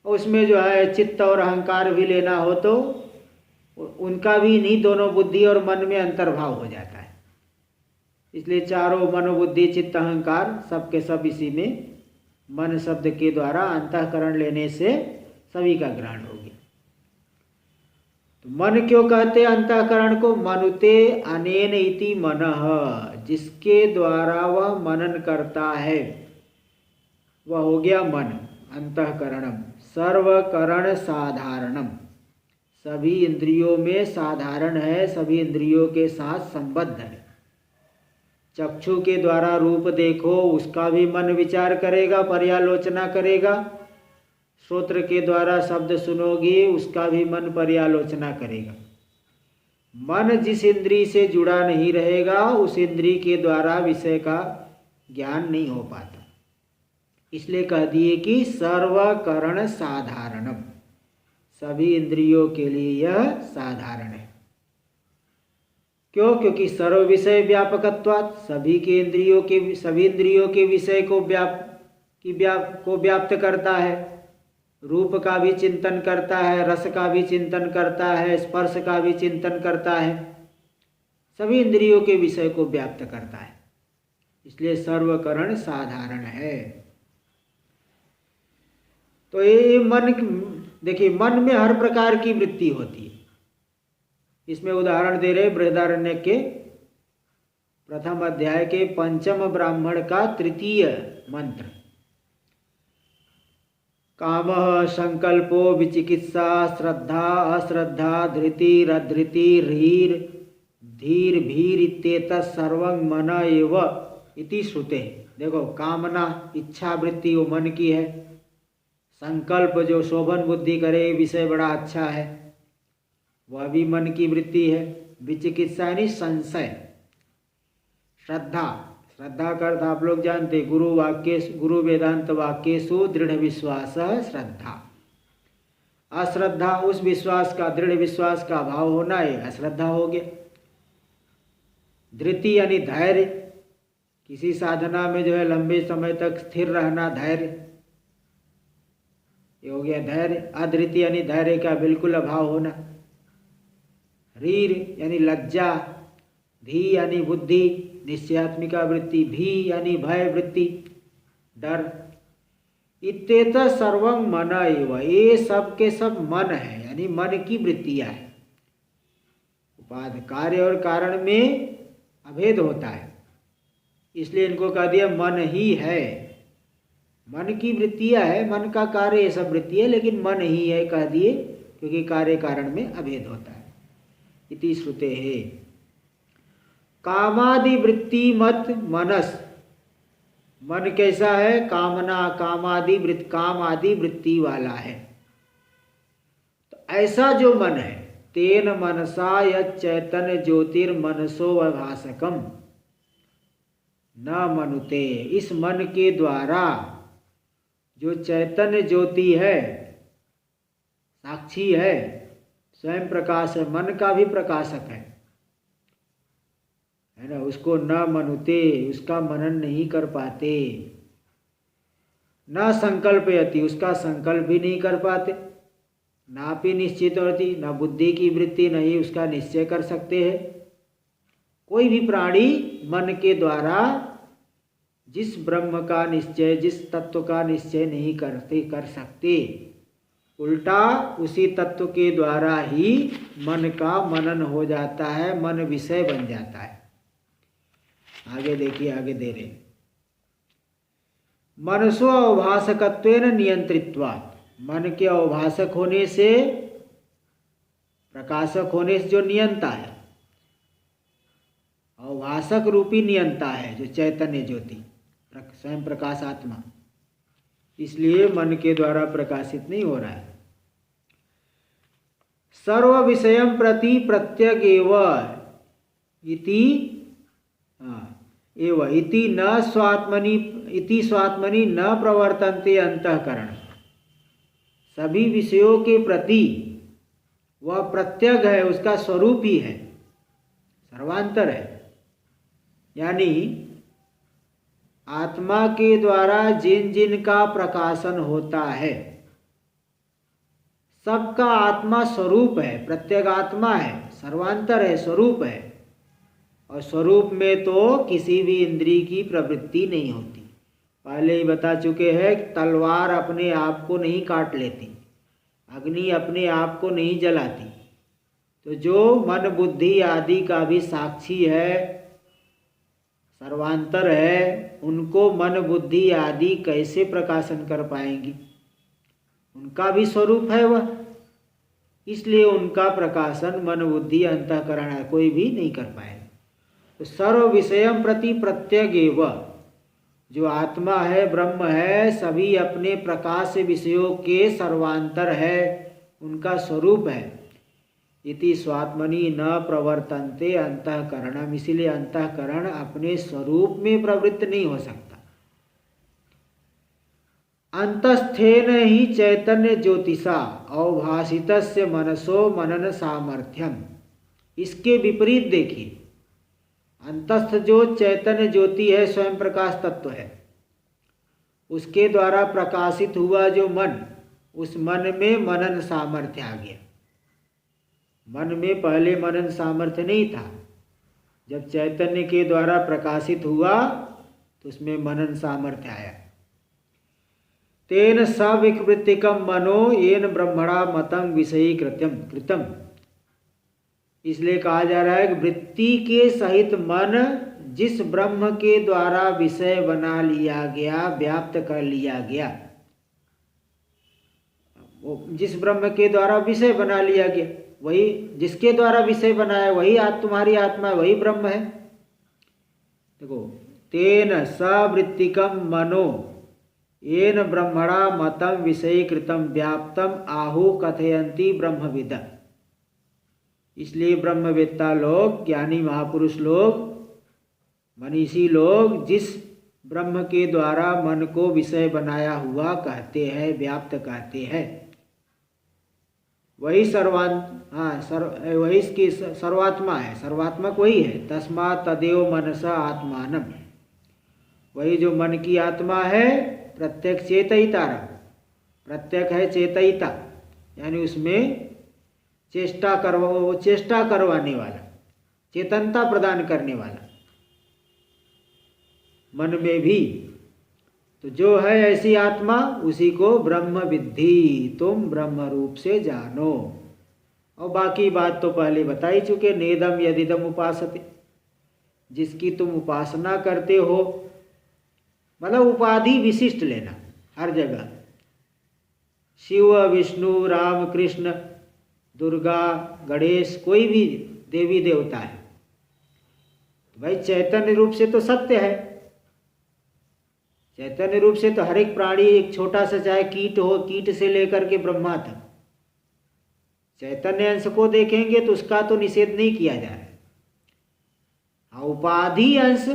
उसमें जो है चित्त और अहंकार भी लेना हो तो उनका भी नहीं, दोनों बुद्धि और मन में अंतर्भाव हो जाता है। इसलिए चारों मनोबुद्धि चित्त अहंकार सबके सब इसी में मन शब्द के द्वारा अंतःकरण लेने से सभी का ग्रहण हो गया। तो मन क्यों कहते अंतःकरण को? मनुते अनेन इति मनः, जिसके द्वारा वह मनन करता है वह हो गया मन। अंतःकरणम सर्वकरण साधारणम, सभी इंद्रियों में साधारण है, सभी इंद्रियों के साथ संबद्ध है। चक्षु के द्वारा रूप देखो, उसका भी मन विचार करेगा, पर्यालोचना करेगा। श्रोत्र के द्वारा शब्द सुनोगे, उसका भी मन पर्यालोचना करेगा। मन जिस इंद्री से जुड़ा नहीं रहेगा, उस इंद्री के द्वारा विषय का ज्ञान नहीं हो पाता। इसलिए कह दिए कि सर्वकरण साधारणम, सभी इंद्रियों के लिए यह साधारण है। क्यों? क्योंकि सर्व विषय व्यापकत्वात्, सभी इंद्रियों के विषय को व्याप्त करता है। रूप का भी चिंतन करता है, रस का भी चिंतन करता है, स्पर्श का भी चिंतन करता है, सभी इंद्रियों के विषय को व्याप्त करता है। इसलिए सर्वकरण साधारण है। तो ये मन, देखिए मन में हर प्रकार की वृत्ति होती है। इसमें उदाहरण दे रहे बृहदारण्यक के प्रथम अध्याय के पंचम ब्राह्मण का तृतीय मंत्र। कामः संकल्पो विचिकित्सा श्रद्धा अश्रद्धा धृतिरधृतिर्हीर धीर भीर इत्येतत् सर्वं मन एव इति श्रुते। देखो, कामना इच्छा वृत्ति वो मन की है। संकल्प जो शोभन बुद्धि करे, विषय बड़ा अच्छा है, वह भी मन की वृत्ति है। विचिकित्सा यानी संशय। श्रद्धा का अर्थ आप लोग जानते, गुरु वेदांत वाक्येषु दृढ़ विश्वास श्रद्धा। अश्रद्धा उस विश्वास का, दृढ़ विश्वास का अभाव होना, है अश्रद्धा हो गया। धृति यानी धैर्य, किसी साधना में जो है लंबे समय तक स्थिर रहना, धैर्य, ये हो गया धैर्य। अधृति यानी धैर्य का बिल्कुल अभाव होना। रीर यानी लज्जा, धी यानी बुद्धि, निश्चयात्मिका वृत्ति, भी यानी भय वृत्ति, डर। इत्येत सर्वं मन एव, ये सब के सब मन है, यानी मन की वृत्तियां है। उपाधि कार्य और कारण में अभेद होता है, इसलिए इनको कह दिया मन ही है। मन की वृत्तियां है, मन का कार्य ये सब वृत्ति है, लेकिन मन ही है कह दिए, क्योंकि कार्य कारण में अभेद होता है। इति श्रुते है। कामादि वृत्ति मत मनस, मन कैसा है? कामना, काम आदि वृत्ति वाला है। तो ऐसा जो मन है, तेन मनसा यच्चैतन्य ज्योतिर्मनसो भासकम न मनुते, इस मन के द्वारा जो चैतन्य ज्योति है, साक्षी है, स्वयं प्रकाश है, मन का भी प्रकाशक है ना, उसको न मनुते, उसका मनन नहीं कर पाते। न संकल्पयति, उसका संकल्प भी नहीं कर पाते। नापि निश्चित होती, न बुद्धि की वृत्ति नहीं उसका निश्चय कर सकते हैं। कोई भी प्राणी मन के द्वारा जिस ब्रह्म का निश्चय, जिस तत्व का निश्चय नहीं कर सकते, उल्टा उसी तत्व के द्वारा ही मन का मनन हो जाता है, मन विषय बन जाता है। आगे देखिए, आगे दे रहे, मनसो अवभासकत्वेन नियंत्रित्वात्, मन के अवभाषक होने से, प्रकाशक होने से जो नियंता है, अवभाषक रूपी नियंता है जो चैतन्य ज्योति स्वयं प्रकाश आत्मा, इसलिए मन के द्वारा प्रकाशित नहीं हो रहा है। सर्व विषयम प्रति प्रत्यग एव इति न स्वात्मनि न प्रवर्तन्ते अंतःकरण, सभी विषयों के प्रति वह प्रत्यग है, उसका स्वरूप ही है, सर्वांतर है। यानी आत्मा के द्वारा जिन जिन का प्रकाशन होता है, सबका आत्मा स्वरूप है, प्रत्यग आत्मा है, सर्वांतर है, स्वरूप है। और स्वरूप में तो किसी भी इंद्रिय की प्रवृत्ति नहीं होती। पहले ही बता चुके हैं, तलवार अपने आप को नहीं काट लेती, अग्नि अपने आप को नहीं जलाती। तो जो मन बुद्धि आदि का भी साक्षी है, सर्वांतर है, उनको मन बुद्धि आदि कैसे प्रकाशन कर पाएंगी? उनका भी स्वरूप है वह, इसलिए उनका प्रकाशन मन बुद्धि अंतःकरण कोई भी नहीं कर पाएगा। तो सर्व विषयम प्रति प्रत्यग एव, जो आत्मा है, ब्रह्म है, सभी अपने प्रकाश विषयों के सर्वांतर है, उनका स्वरूप है। इति स्वात्मनि न प्रवर्तन्ते अंतःकरणम, इसीलिए अंतःकरण अपने स्वरूप में प्रवृत्त नहीं हो सकता। अंतस्थेन ही चैतन्य ज्योतिषा अवभाषितस्य मनसो मनन सामर्थ्यम। इसके विपरीत देखिए, अंतस्थ जो चैतन्य ज्योति है, स्वयं प्रकाश तत्व है, उसके द्वारा प्रकाशित हुआ जो मन, उस मन में मनन सामर्थ्य आ गया। मन में पहले मनन सामर्थ्य नहीं था, जब चैतन्य के द्वारा प्रकाशित हुआ तो उसमें मनन सामर्थ्य आया। तेन सविकृतिकम मनो येन ब्रह्मणा मतम विषयी कृतम। इसलिए कहा जा रहा है कि वृत्ति के सहित मन जिस ब्रह्म के द्वारा विषय बना लिया गया, व्याप्त कर लिया गया, जिस ब्रह्म के द्वारा विषय बना लिया गया, वही जिसके द्वारा विषय बनाया वही तुम्हारी आत्मा है, वही ब्रह्म है। देखो, तेन सवृत्तिकम मनो येन ब्रह्मणा मतम विषय कृतम व्याप्तम आहु कथयन्ति ब्रह्मविद। इसलिए ब्रह्मवेत्ता लोग, ज्ञानी महापुरुष लोग, मनीषी लोग जिस ब्रह्म के द्वारा मन को विषय बनाया हुआ कहते हैं, व्याप्त कहते हैं, वही वही इसकी सर्वात्मा है, सर्वात्मक वही है। तस्मात् तदेव मनसा आत्मानम, वही जो मन की आत्मा है, प्रत्यक चेतयिता, प्रत्यक है चेतयिता, यानी उसमें चेष्टा करवाने वाला, चेतनता प्रदान करने वाला, मन में भी। तो जो है ऐसी आत्मा, उसी को ब्रह्म विद्धि, तुम ब्रह्म रूप से जानो। और बाकी बात तो पहले बता ही चुके, नेदम यदिदम उपासते, जिसकी तुम उपासना करते हो, मतलब उपाधि विशिष्ट लेना हर जगह। शिव, विष्णु, राम, कृष्ण, दुर्गा, गणेश, कोई भी देवी देवता है, तो भाई चैतन्य रूप से तो सत्य है। चैतन्य रूप से तो हर एक प्राणी, एक छोटा सा चाहे कीट हो, कीट से लेकर के ब्रह्मा तक, चैतन्य अंश को देखेंगे तो उसका तो निषेध नहीं किया जा रहा है। हाँ, उपाधि अंश,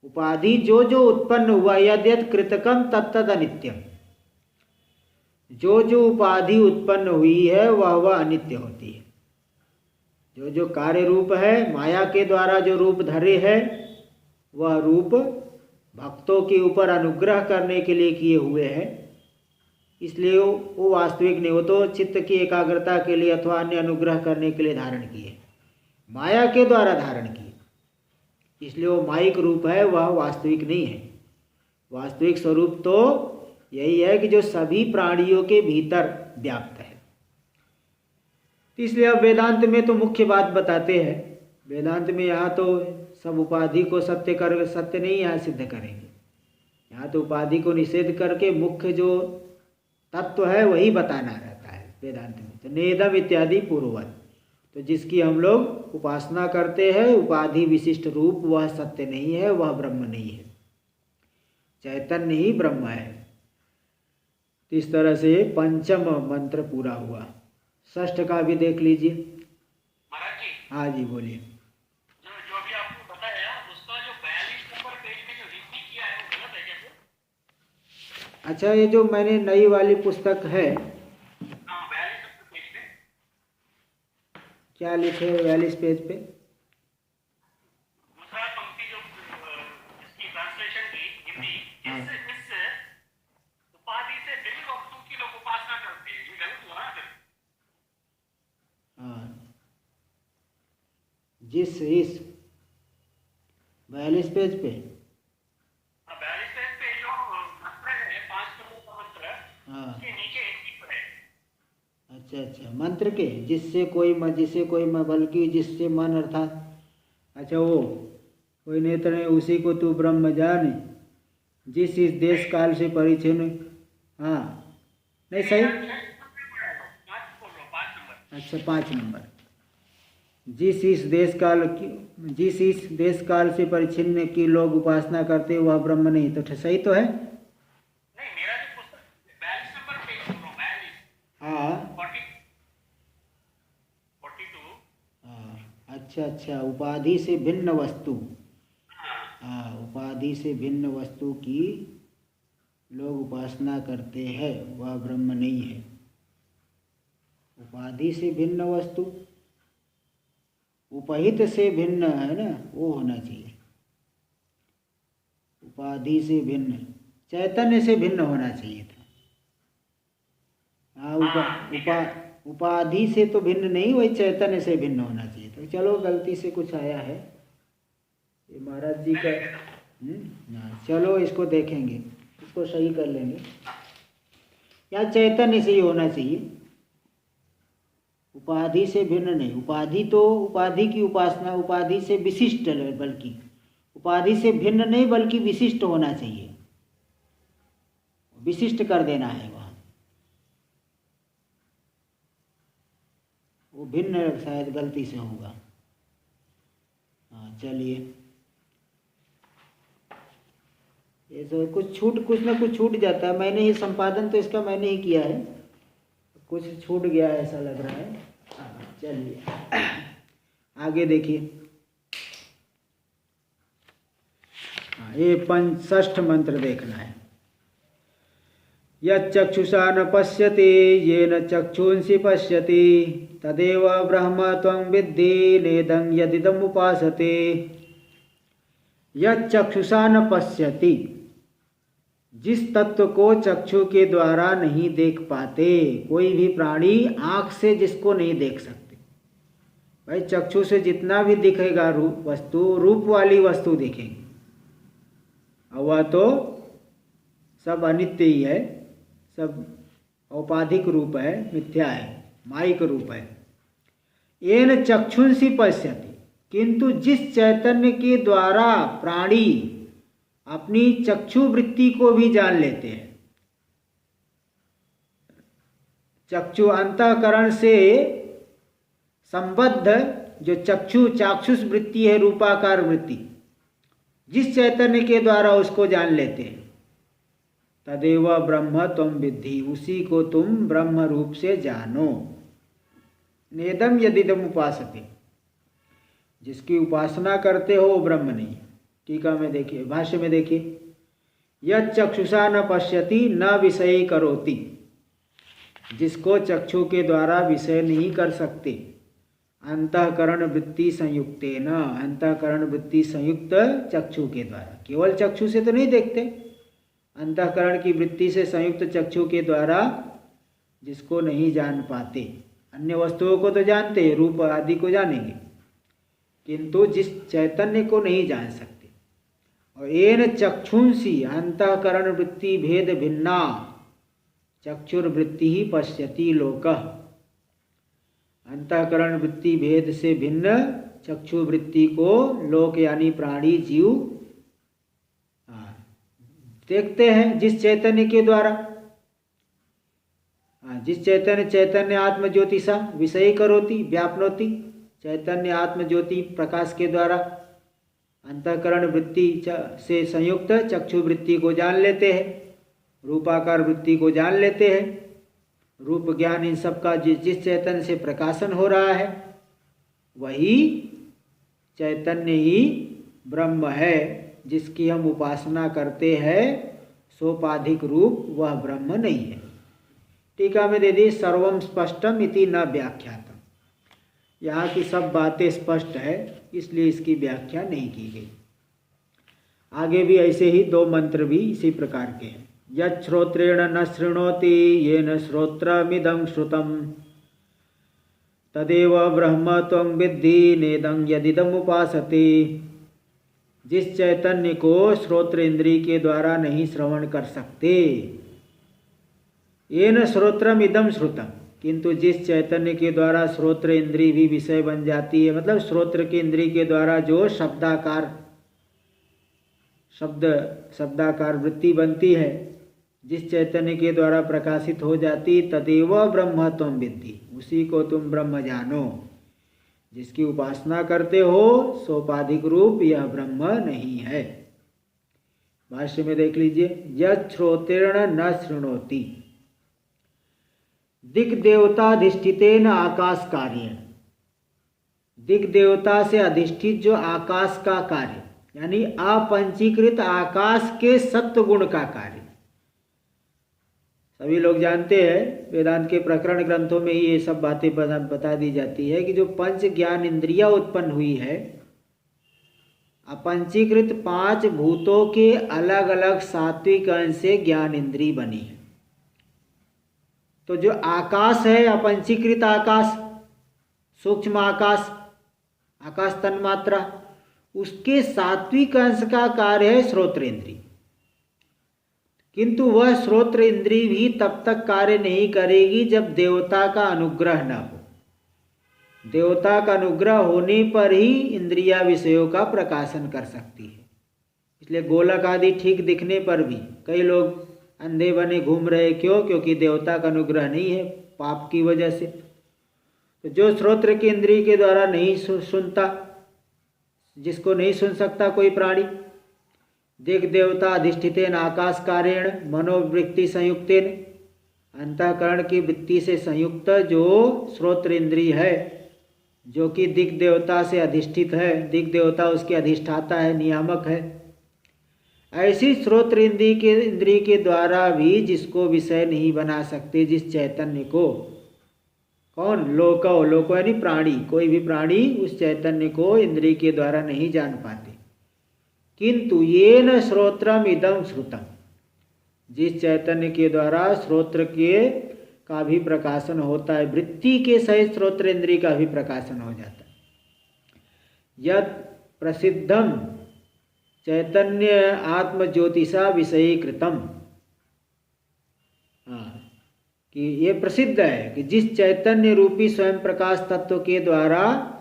उपाधि जो जो उत्पन्न हुआ, यद्यत कृतकम तत्तद अनित्यम, जो जो उपाधि उत्पन्न हुई है वह अनित्य होती है। जो जो कार्य रूप है, माया के द्वारा जो रूप धरे है, वह रूप भक्तों के ऊपर अनुग्रह करने के लिए किए हुए हैं, इसलिए वो वास्तविक नहीं, वो तो चित्त की एकाग्रता के लिए अथवा अन्य अनुग्रह करने के लिए धारण किए, माया के द्वारा धारण किए, इसलिए वो मायिक रूप है, वह वास्तविक नहीं है। वास्तविक स्वरूप तो यही है कि जो सभी प्राणियों के भीतर व्याप्त है। इसलिए अब वेदांत में तो मुख्य बात बताते हैं। वेदांत में यहाँ तो सब उपाधि को सत्य नहीं यहाँ सिद्ध करेंगे, यहाँ तो उपाधि को निषेध करके मुख्य जो तत्व है वही बताना रहता है वेदांत में। तो नेदम इत्यादि पूर्ववत, तो जिसकी हम लोग उपासना करते हैं, उपाधि विशिष्ट रूप, वह सत्य नहीं है, वह ब्रह्म नहीं है, चैतन्य ही ब्रह्म है। तो इस तरह से पंचम मंत्र पूरा हुआ। षष्ठ का भी देख लीजिए। महाराज जी, हाँ जी बोलिए। जो भी आपको बताया, उसका जो 42 नंबर पेज में जो टिप्पणी किया है वो गलत है क्या? अच्छा, ये जो मैंने नई वाली पुस्तक है, हाँ, 42 नंबर पेज पे क्या लिखे 42 पेज पे? दूसरा पंक्ति जो इसकी ट्रांसलेशन की हिंदी, इस उपाधि से भिन्न वस्तु की लोग उपासना करते हैं, ये गलत हुआ ना फिर? हाँ, जिस इस 42 पेज पे, 42 पेज पे जो मंत्र है, 5 नंबर का मंत्र, हाँ, उसके नीचे एक टिप है। अच्छा, मंत्र के जिससे कोई बल्कि जिससे मन, अर्थात अच्छा वो कोई नेत्र है, उसी को तू ब्रह्म जाने, जिस इस देश काल से परिचिन। हाँ, नहीं सही, 5 नंबर। अच्छा 5 नंबर। जिस इस देश काल से परिच्छिन्न की लोग उपासना करते वह ब्रह्म नहीं, तो सही तो है। नहीं, मेरा जो पुस्तक 42 नंबर पेज सुनो, 42 हाँ 42। हाँ, अच्छा, उपाधि से भिन्न वस्तु। हाँ हाँ, उपाधि से भिन्न वस्तु की लोग उपासना करते हैं वह ब्रह्म नहीं है। उपाधि से भिन्न वस्तु, उपहित से भिन्न है ना, वो होना चाहिए। उपाधि से भिन्न, चैतन्य से भिन्न होना चाहिए था। हाँ, उपाधि से तो भिन्न नहीं, वही चैतन्य से भिन्न होना चाहिए था। चलो गलती से कुछ आया है ये महाराज जी का। हाँ, चलो इसको देखेंगे, इसको सही कर लेंगे। या चैतन्य से ही होना चाहिए, उपाधि से भिन्न नहीं। उपाधि तो उपाधि की उपासना, उपाधि से विशिष्ट, बल्कि उपाधि से भिन्न नहीं बल्कि विशिष्ट होना चाहिए, विशिष्ट कर देना है वहाँ। वो भिन्न शायद गलती से होगा। हाँ चलिए, ये तो कुछ ना कुछ छूट जाता है। मैंने ही संपादन तो इसका मैंने ही किया है, कुछ छूट गया है ऐसा लग रहा है। चलिए आगे देखिए। ये षष्ठ मंत्र देखना है। यच्चक्षुषा न पश्यति येन चक्षुंसि पश्यति तदेव ब्रह्म त्वं विद्धि नेदं यदिदम् उपासते। यच्चक्षुषा न पश्यति, जिस तत्व को चक्षु के द्वारा नहीं देख पाते, कोई भी प्राणी आँख से जिसको नहीं देख सकते। भाई चक्षु से जितना भी दिखेगा रूप वाली वस्तु दिखेगी, और वह तो सब अनित्य ही है, सब औपाधिक रूप है, मिथ्या है, मायिक रूप है। येन चक्षुंसि पश्यति, किंतु जिस चैतन्य के द्वारा प्राणी अपनी चक्षु वृत्ति को भी जान लेते हैं। चक्षु अंतःकरण से संबद्ध जो चाक्षुष वृत्ति है, रूपाकार वृत्ति, जिस चैतन्य के द्वारा उसको जान लेते हैं, तदेव ब्रह्म त्वं विद्धि, उसी को तुम ब्रह्म रूप से जानो। नेदम यदिदम उपासते, जिसकी उपासना करते हो वो ब्रह्म नहीं। टीका में देखिए, भाष्य में देखिए। यच्चक्षुषा न पश्यति न विषय करोति, जिसको चक्षु के द्वारा विषय नहीं कर सकते। अंतःकरण वृत्ति संयुक्तेन, अंतःकरण वृत्ति संयुक्त चक्षु के द्वारा, केवल चक्षु से तो नहीं देखते, अंतःकरण की वृत्ति से संयुक्त चक्षु के द्वारा जिसको नहीं जान पाते। अन्य वस्तुओं को तो जानते, रूप आदि को जानेंगे, किंतु जिस चैतन्य को नहीं जान सकते। और येन चक्षुंसि अंतःकरण वृत्ति भेद भिन्ना चक्षुर्वृत्ति ही पश्यति लोकः। अंतःकरण वृत्ति भेद से भिन्न चक्षु वृत्ति को लोक यानी प्राणी जीव देखते हैं, जिस चैतन्य के द्वारा। जिस चैतन्य आत्म ज्योतिषा विषयी करोति व्यापनोति, चैतन्य आत्म ज्योति प्रकाश के द्वारा अंतःकरण वृत्ति से संयुक्त चक्षु वृत्ति को जान लेते हैं, रूपाकार वृत्ति को जान लेते हैं। रूप ज्ञान इन सब का जिस चैतन्य से प्रकाशन हो रहा है, वही चैतन्य ही ब्रह्म है, जिसकी हम उपासना करते हैं। सोपाधिक रूप वह ब्रह्म नहीं है। टीका में दे दी, सर्वम स्पष्टम इति न व्याख्यातम। यहाँ की सब बातें स्पष्ट है, इसलिए इसकी व्याख्या नहीं की गई। आगे भी ऐसे ही दो मंत्र भी इसी प्रकार के हैं। यत् श्रोत्रेण न शृणोति येन श्रोत्रमिदं श्रुतम् तदेव ब्रह्म त्वं विद्धि नेदं यदिदम् उपासते। जिस चैतन्य को श्रोत्र इंद्रिय के द्वारा नहीं श्रवण कर सकते, येन श्रोत्रमिदं श्रुतम्, किंतु जिस चैतन्य के द्वारा श्रोत्र इंद्रिय भी विषय बन जाती है, मतलब श्रोत्र के इंद्रिय के द्वारा जो शब्दाकार वृत्ति बनती है, जिस चैतन्य के द्वारा प्रकाशित हो जाती, तदेव ब्रह्म त्वं विद्धि, उसी को तुम ब्रह्म जानो। जिसकी उपासना करते हो सोपाधिक रूप यह ब्रह्म नहीं है। भाष्य में देख लीजिए, यत् श्रोतेर्ण न शृणोति दिक् देवताधिष्ठितेन आकाश कार्य। दिक् देवता से अधिष्ठित जो आकाश का कार्य यानी अपंचीकृत आकाश के सत्व गुण का कार्य। सभी लोग जानते हैं, वेदांत के प्रकरण ग्रंथों में ही ये सब बातें बता दी जाती है कि जो पंच ज्ञान इंद्रिया उत्पन्न हुई है अपंचीकृत 5 भूतों के अलग अलग सात्विक अंश से ज्ञान इंद्री बनी है। तो जो आकाश है अपंचीकृत आकाश, सूक्ष्म आकाश, आकाश तन्मात्रा, उसके सात्विक अंश का कार्य है श्रोत्र इंद्री। किंतु वह श्रोत्र इंद्री भी तब तक कार्य नहीं करेगी जब देवता का अनुग्रह न हो। देवता का अनुग्रह होने पर ही इंद्रिया विषयों का प्रकाशन कर सकती है। इसलिए गोलक आदि ठीक दिखने पर भी कई लोग अंधे बने घूम रहे, क्यों? क्योंकि देवता का अनुग्रह नहीं है, पाप की वजह से। तो जो श्रोत्र की इंद्री के द्वारा नहीं सुनता, जिसको नहीं सुन सकता कोई प्राणी, दिक् देवता अधिष्ठितेन आकाश कार्येण मनोवृत्ति संयुक्तेन, अंतःकरण की वृत्ति से संयुक्त जो श्रोत्र इंद्री है, जो कि दिक् देवता से अधिष्ठित है, दिक् देवता उसके अधिष्ठाता है, नियामक है, ऐसी श्रोत्र इंद्री के द्वारा भी जिसको विषय नहीं बना सकते, जिस चैतन्य को, कौन? लोको, लोको यानी प्राणी, कोई भी प्राणी उस चैतन्य को इंद्री के द्वारा नहीं जान पाते। किंतु येन श्रोत्रम इदम श्रुतम, जिस चैतन्य के द्वारा श्रोत्र के का भी प्रकाशन होता है, वृत्ति के सहित श्रोत्र इंद्री का भी प्रकाशन हो जाता है। यत् प्रसिद्धम चैतन्य आत्म ज्योतिषा विषयीकृतम, कि ये प्रसिद्ध है कि जिस चैतन्य रूपी स्वयं प्रकाश तत्व के द्वारा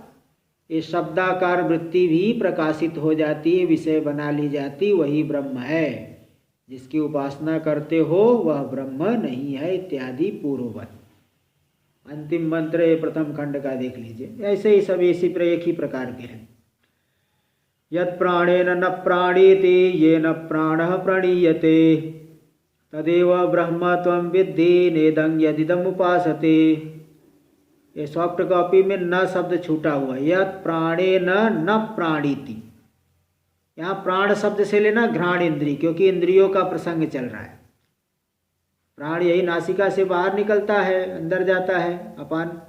ये शब्दाकार वृत्ति भी प्रकाशित हो जाती है, विषय बना ली जाती, वही ब्रह्म है। जिसकी उपासना करते हो वह ब्रह्म नहीं है, इत्यादि पूर्ववत। अंतिम मंत्र ये प्रथम खंड का देख लीजिए। ऐसे ही सब इसी एक ही प्रकार के हैं। यत् प्राणेन न प्राणीति येन प्राणः प्रणीयते तदेव ब्रह्म त्वं विद्धि नेदं यदिदम् उपासते। ये सॉफ्ट कॉपी में न शब्द छूटा हुआ, यत् प्राणेन न प्राणीति। यहाँ प्राण शब्द से लेना घ्राण इंद्री, क्योंकि इंद्रियों का प्रसंग चल रहा है। प्राण यही नासिका से बाहर निकलता है, अंदर जाता है अपान,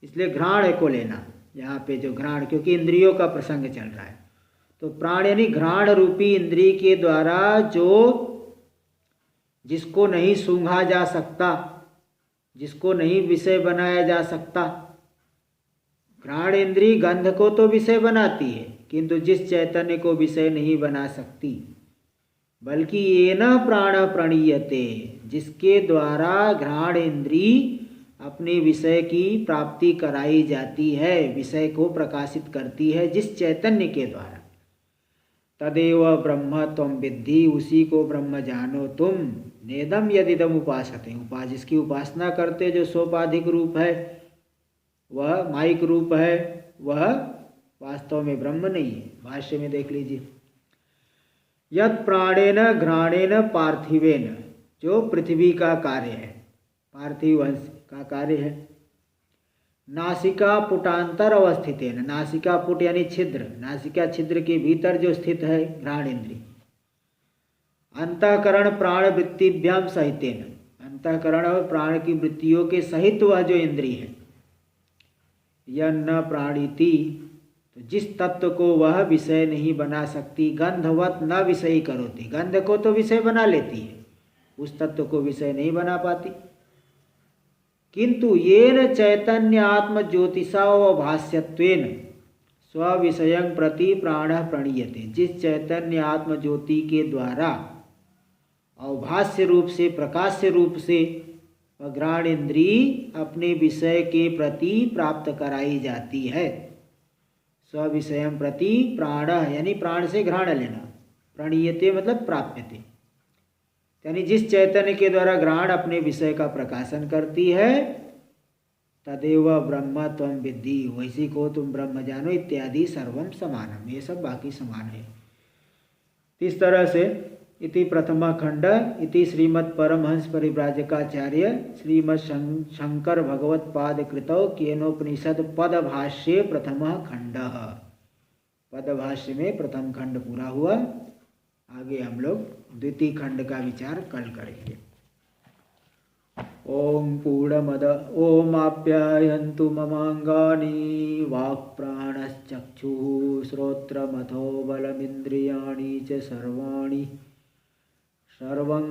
इसलिए घ्राण को लेना यहाँ पे, जो घ्राण, क्योंकि इंद्रियों का प्रसंग चल रहा है। तो प्राण यानी घ्राण रूपी इंद्री के द्वारा जो जिसको नहीं सूंघा जा सकता, जिसको नहीं विषय बनाया जा सकता। घ्राण इंद्री गंध को तो विषय बनाती है, किंतु जिस चैतन्य को विषय नहीं बना सकती, बल्कि ये न प्राण प्रणीयते, जिसके द्वारा घ्राण इंद्री अपने विषय की प्राप्ति कराई जाती है, विषय को प्रकाशित करती है जिस चैतन्य के द्वारा। तदेव ब्रह्म त्वं विद्धि, उसी को ब्रह्म जानो तुम। नेदम यदिदम उपासते, जिसकी उपासना करते जो सोपाधिक रूप है, वह माइक रूप है, वह वास्तव में ब्रह्म नहीं है। भाष्य में देख लीजिए, यत् प्राणेन घ्राणेन पार्थिवेन, जो पृथ्वी का कार्य है, पार्थिव अंश का कार्य है। नासिका पुटांतर अवस्थितेन, नासिका पुट यानी छिद्र, नासिका छिद्र के भीतर जो स्थित है घ्राण इंद्री। अंतःकरण प्राण वृत्तिभ्याम सहितेन, अंतःकरण और प्राण की वृत्तियों के सहित वह जो इंद्री है। यह न प्राणीति, तो जिस तत्व को वह विषय नहीं बना सकती, गंधवत न विषयी करोति, गंध को तो विषय बना लेती है, उस तत्व को विषय नहीं बना पाती। किंतु येन चैतन्य आत्म ज्योतिषा भाष्यत्वेन स्विषयं प्रति प्राणः प्रणीयते, जिस चैतन्य आत्म ज्योति के द्वारा अवभाष्य रूप से, प्रकाश्य रूप से घ्राण इंद्री अपने विषय के प्रति प्राप्त कराई जाती है। स्विषयं प्रति प्राणः यानी प्राण से घ्राण लेना, प्रणीयते मतलब प्राप्यते, यानी जिस चैतन्य के द्वारा घ्राण अपने विषय का प्रकाशन करती है, तदेव ब्रह्म त्वं विद्धि, वैसी को तुम ब्रह्म जानो इत्यादि सर्वम समानम, ये सब बाकी समान है। इस तरह से इति प्रथमा खंड इति श्रीमद् परमहंस परिव्राजकाचार्य श्रीमद् शंकर भगवत पाद कृतौ केनोपनिषद पदभाष्ये प्रथम खंड। पदभाष्य में प्रथम खंड पूरा हुआ। आगे हम लोग द्वितीय खंड का विचार कल करेंगे। ओम पूर्णमद ओम आप्यायन्तु ममांगानि वाक्प्राणश्चक्षुः श्रोत्रमथो बलमिन्द्रियाणि च सर्वाणि सर्वं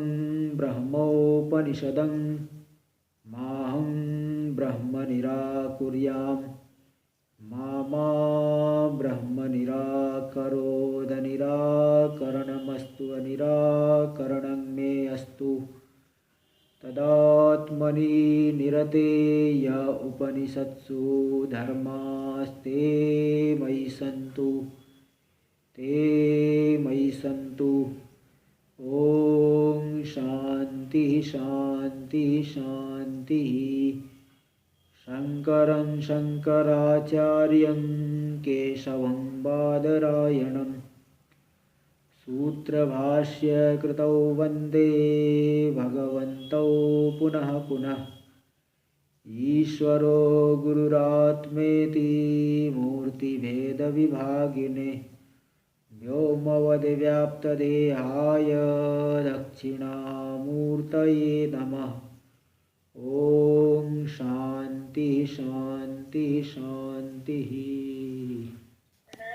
ब्रह्मोपनिषदं माहं ब्रह्म निराकुर्याम् मा ब्रह्म निराकरोद निराकरणमस्तु अनिराकरणं मे अस्तु तदात्मनि निरते य उपनिषत्सु धर्मास्ते मयि सन्तु ते मयि सन्तु। ओम शांति शांति शांति। शंकरं शंकराचार्यं केशवं बादरायणं सूत्रभाष्य कृतौ वन्दे भगवन्तौ पुनः पुनः। ईश्वरो गुरुरात्मेति मूर्तिभेदविभागिने व्योमवद्व्याप्तदेहाय दक्षिणामूर्तये नमः। ओम शांति शांति शांति।